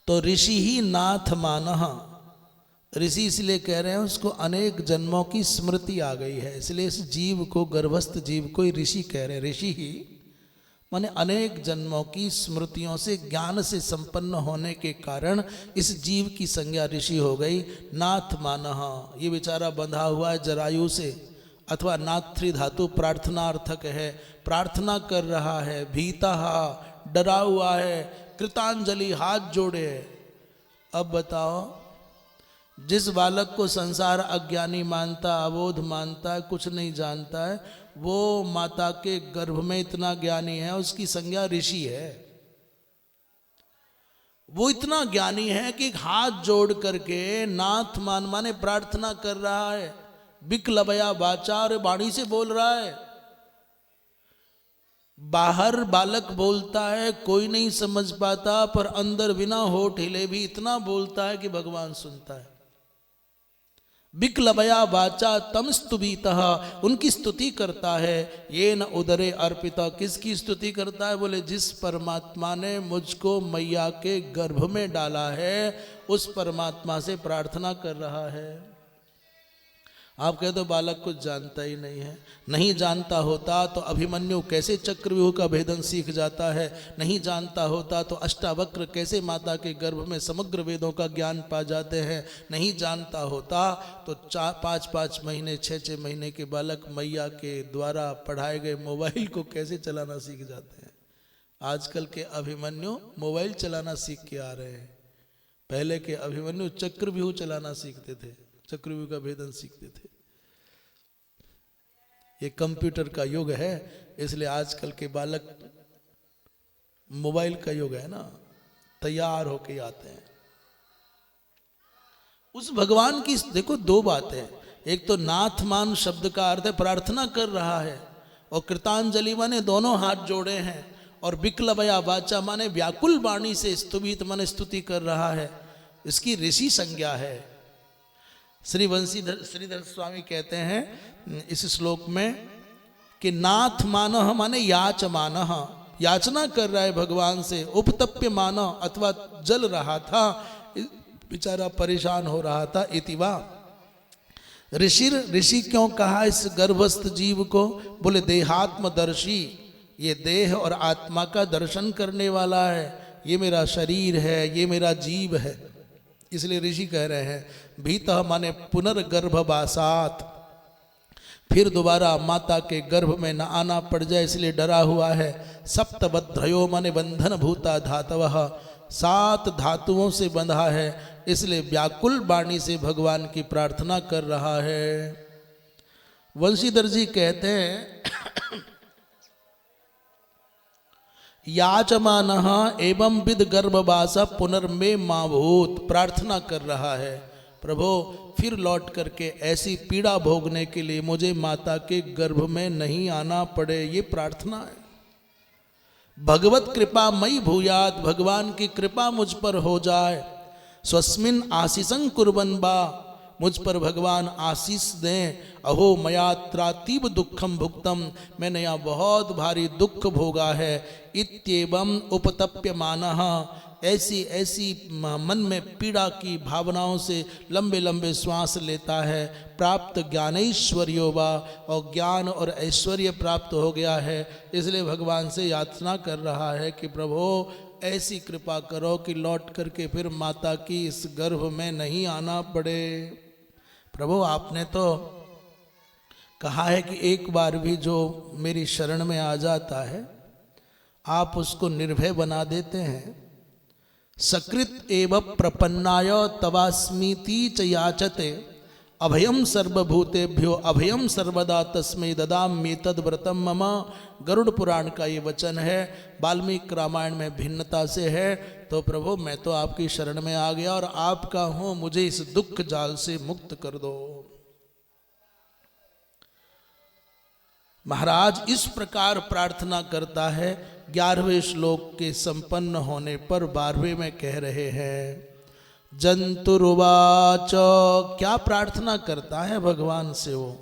तो ऋषि ही नाथ मानः, ऋषि इसलिए कह रहे हैं उसको अनेक जन्मों की स्मृति आ गई है, इसलिए इस जीव को, गर्भस्थ जीव को ऋषि कह रहे हैं। ऋषि ही माने अनेक जन्मों की स्मृतियों से, ज्ञान से संपन्न होने के कारण इस जीव की संज्ञा ऋषि हो गई। नाथ मानः, ये बेचारा बंधा हुआ है जरायु से, अथवा नाथ्री धातु प्रार्थनार्थक है, प्रार्थना कर रहा है। भीतः, डरा हुआ है। कृतांजलि, हाथ जोड़े। अब बताओ, जिस बालक को संसार अज्ञानी मानता, अबोध मानता है, कुछ नहीं जानता है, वो माता के गर्भ में इतना ज्ञानी है, उसकी संज्ञा ऋषि है। वो इतना ज्ञानी है कि हाथ जोड़ करके नाथ मान माने प्रार्थना कर रहा है। विक्लवया वाचा, और वाणी से बोल रहा है। बाहर बालक बोलता है, कोई नहीं समझ पाता, पर अंदर बिना होठ हिले भी इतना बोलता है कि भगवान सुनता है। विक्लवया वाचा तम स्तुभीतः, उनकी स्तुति करता है। ये न उदरे अर्पिता, किसकी स्तुति करता है? बोले जिस परमात्मा ने मुझको मैया के गर्भ में डाला है, उस परमात्मा से प्रार्थना कर रहा है। आप कह दो बालक कुछ जानता ही नहीं है। नहीं जानता होता तो अभिमन्यु कैसे चक्रव्यूह का भेदन सीख जाता है, नहीं जानता होता तो अष्टावक्र कैसे माता के गर्भ में समग्र वेदों का ज्ञान पा जाते हैं, नहीं जानता होता तो 5-5 महीने 6-6 महीने के बालक मैया के द्वारा पढ़ाए गए मोबाइल को कैसे चलाना सीख जाते हैं। आजकल के अभिमन्यु मोबाइल चलाना सीख के आ रहे हैं, पहले के अभिमन्यु चक्रव्यूह चलाना सीखते थे, चक्रव्यूह का भेदन सीखते थे। ये कंप्यूटर का युग है, इसलिए आजकल के बालक मोबाइल का युग है ना, तैयार होके आते हैं। उस भगवान की देखो 2 बातें, एक तो नाथमान शब्द का अर्थ है प्रार्थना कर रहा है, और कृतांजलि माने दोनों हाथ जोड़े हैं, और विक्लवया वाचा माने व्याकुल वाणी से स्तुभित माने स्तुति कर रहा है, इसकी ऋषि संज्ञा है। श्री श्रीधर स्वामी कहते हैं इस श्लोक में कि नाथ मानह माने याच मानह, याचना कर रहा है भगवान से, उपतप्य मानह अथवा जल रहा था, बेचारा परेशान हो रहा था। इतिवा ऋषि क्यों कहा इस गर्भस्थ जीव को? बोले देहात्मदर्शी, ये देह और आत्मा का दर्शन करने वाला है, ये मेरा शरीर है, ये मेरा जीव है, इसलिए ऋषि कह रहे हैं। भीतः माने पुनर्गर्भवासात, फिर दोबारा माता के गर्भ में न आना पड़ जाए इसलिए डरा हुआ है। सप्तबद्धयो माने बंधन भूता धातवः, 7 धातुओं से बंधा है, इसलिए व्याकुल वाणी से भगवान की प्रार्थना कर रहा है। वंशीधर जी कहते हैं याचमानः एवं विद गर्भवास पुनर्मे माभूत, प्रार्थना कर रहा है प्रभु फिर लौट करके ऐसी पीड़ा भोगने के लिए मुझे माता के गर्भ में नहीं आना पड़े, ये प्रार्थना है। भगवत कृपा मई भूयात, भगवान की कृपा मुझ पर हो जाए। स्वस्मिन आशीषं कुर्वन् बा, मुझ पर भगवान आशीष दें। अहो मयात्रातीव दुखम भुक्तम, मैंने यहाँ बहुत भारी दुख भोगा है। इत्येवं उपतप्यमानः, ऐसी मन में पीड़ा की भावनाओं से लंबे लंबे श्वास लेता है। प्राप्त ज्ञानैश्वर्यो वा, और ज्ञान और ऐश्वर्य प्राप्त हो गया है, इसलिए भगवान से याचना कर रहा है कि प्रभु ऐसी कृपा करो कि लौट करके फिर माता की इस गर्भ में नहीं आना पड़े। प्रभु आपने तो कहा है कि एक बार भी जो मेरी शरण में आ जाता है आप उसको निर्भय बना देते हैं। सकृत एव प्रपन्नाय तवास्मीति च याचते, अभयम सर्वभूतेभ्यो अभयम सर्वदा तस्मै ददाम्येतद् व्रतम मम। गरुड़ पुराण का ये वचन है, वाल्मीकि रामायण में भिन्नता से है। तो प्रभु मैं तो आपकी शरण में आ गया और आपका हूं, मुझे इस दुख जाल से मुक्त कर दो। महाराज इस प्रकार प्रार्थना करता है। 11वें श्लोक के संपन्न होने पर 12वें में कह रहे हैं जंतुरुवाच, क्या प्रार्थना करता है भगवान से वो?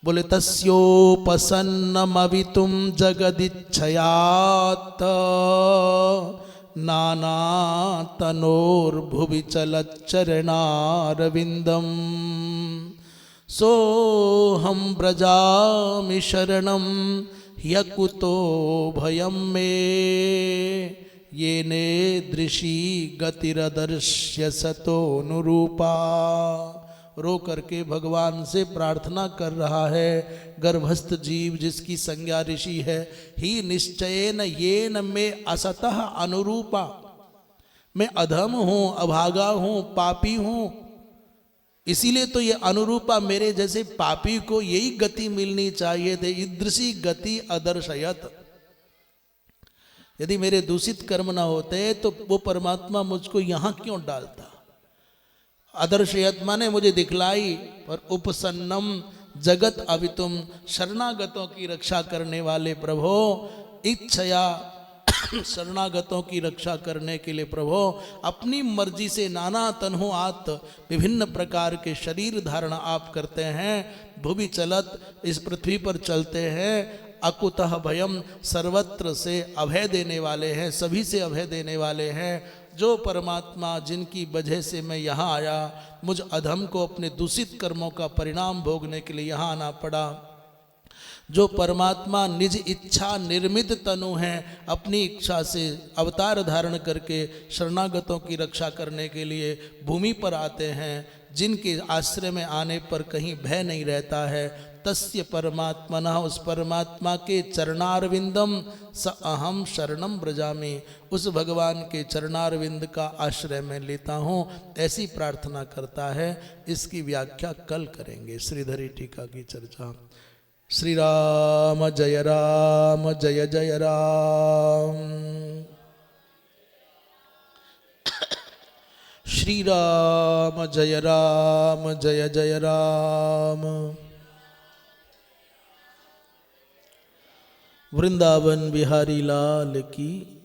बोले तस्योपसन्नमवितुम जगदिच्छयात् नाना तनोर्भुवि चलच्चरणारविंदम सोहम व्रजामि शरणम ह्यकुतो भयम मे येने दृशी गतिरदर्श्य सतोनुरूपा। रो करके भगवान से प्रार्थना कर रहा है गर्भस्थ जीव जिसकी संज्ञा ऋषि है। ही निश्चयेन येन में असतः अनुरूपा, मैं अधम हूँ, अभागा हूँ, पापी हूँ, इसीलिए तो ये अनुरूपा मेरे जैसे पापी को यही गति मिलनी चाहिए थे। ईदृशी गति अदर्शयत, यदि मेरे दूषित कर्म ना होते तो वो परमात्मा मुझको यहाँ क्यों डालता। अदर्शयत माने मुझे दिखलाई, और उपसन्नम जगत अवितुम, शरणागतों की रक्षा करने वाले प्रभो। इच्छया शरणागतों की रक्षा करने के लिए प्रभो अपनी मर्जी से नाना तन्हो आत, विभिन्न प्रकार के शरीर धारण आप करते हैं। भुवि चलत, इस पृथ्वी पर चलते हैं। अकुतः भयम, सर्वत्र से अभय देने वाले हैं, सभी से अभय देने वाले हैं। जो परमात्मा जिनकी वजह से मैं यहाँ आया, मुझ अधम को अपने दूषित कर्मों का परिणाम भोगने के लिए यहाँ आना पड़ा। जो परमात्मा निज इच्छा निर्मित तनु हैं, अपनी इच्छा से अवतार धारण करके शरणागतों की रक्षा करने के लिए भूमि पर आते हैं, जिनके आश्रय में आने पर कहीं भय नहीं रहता है। तस्य परमात्मनः, उस परमात्मा के चरणारविंदम स अहम शरणम व्रजामि, उस भगवान के चरणारविंद का आश्रय मैं लेता हूँ, ऐसी प्रार्थना करता है। इसकी व्याख्या कल करेंगे। श्रीधरी टीका की चर्चा। श्री राम जय जय राम। श्री राम जय जय राम। वृंदावन बिहारी लाल की।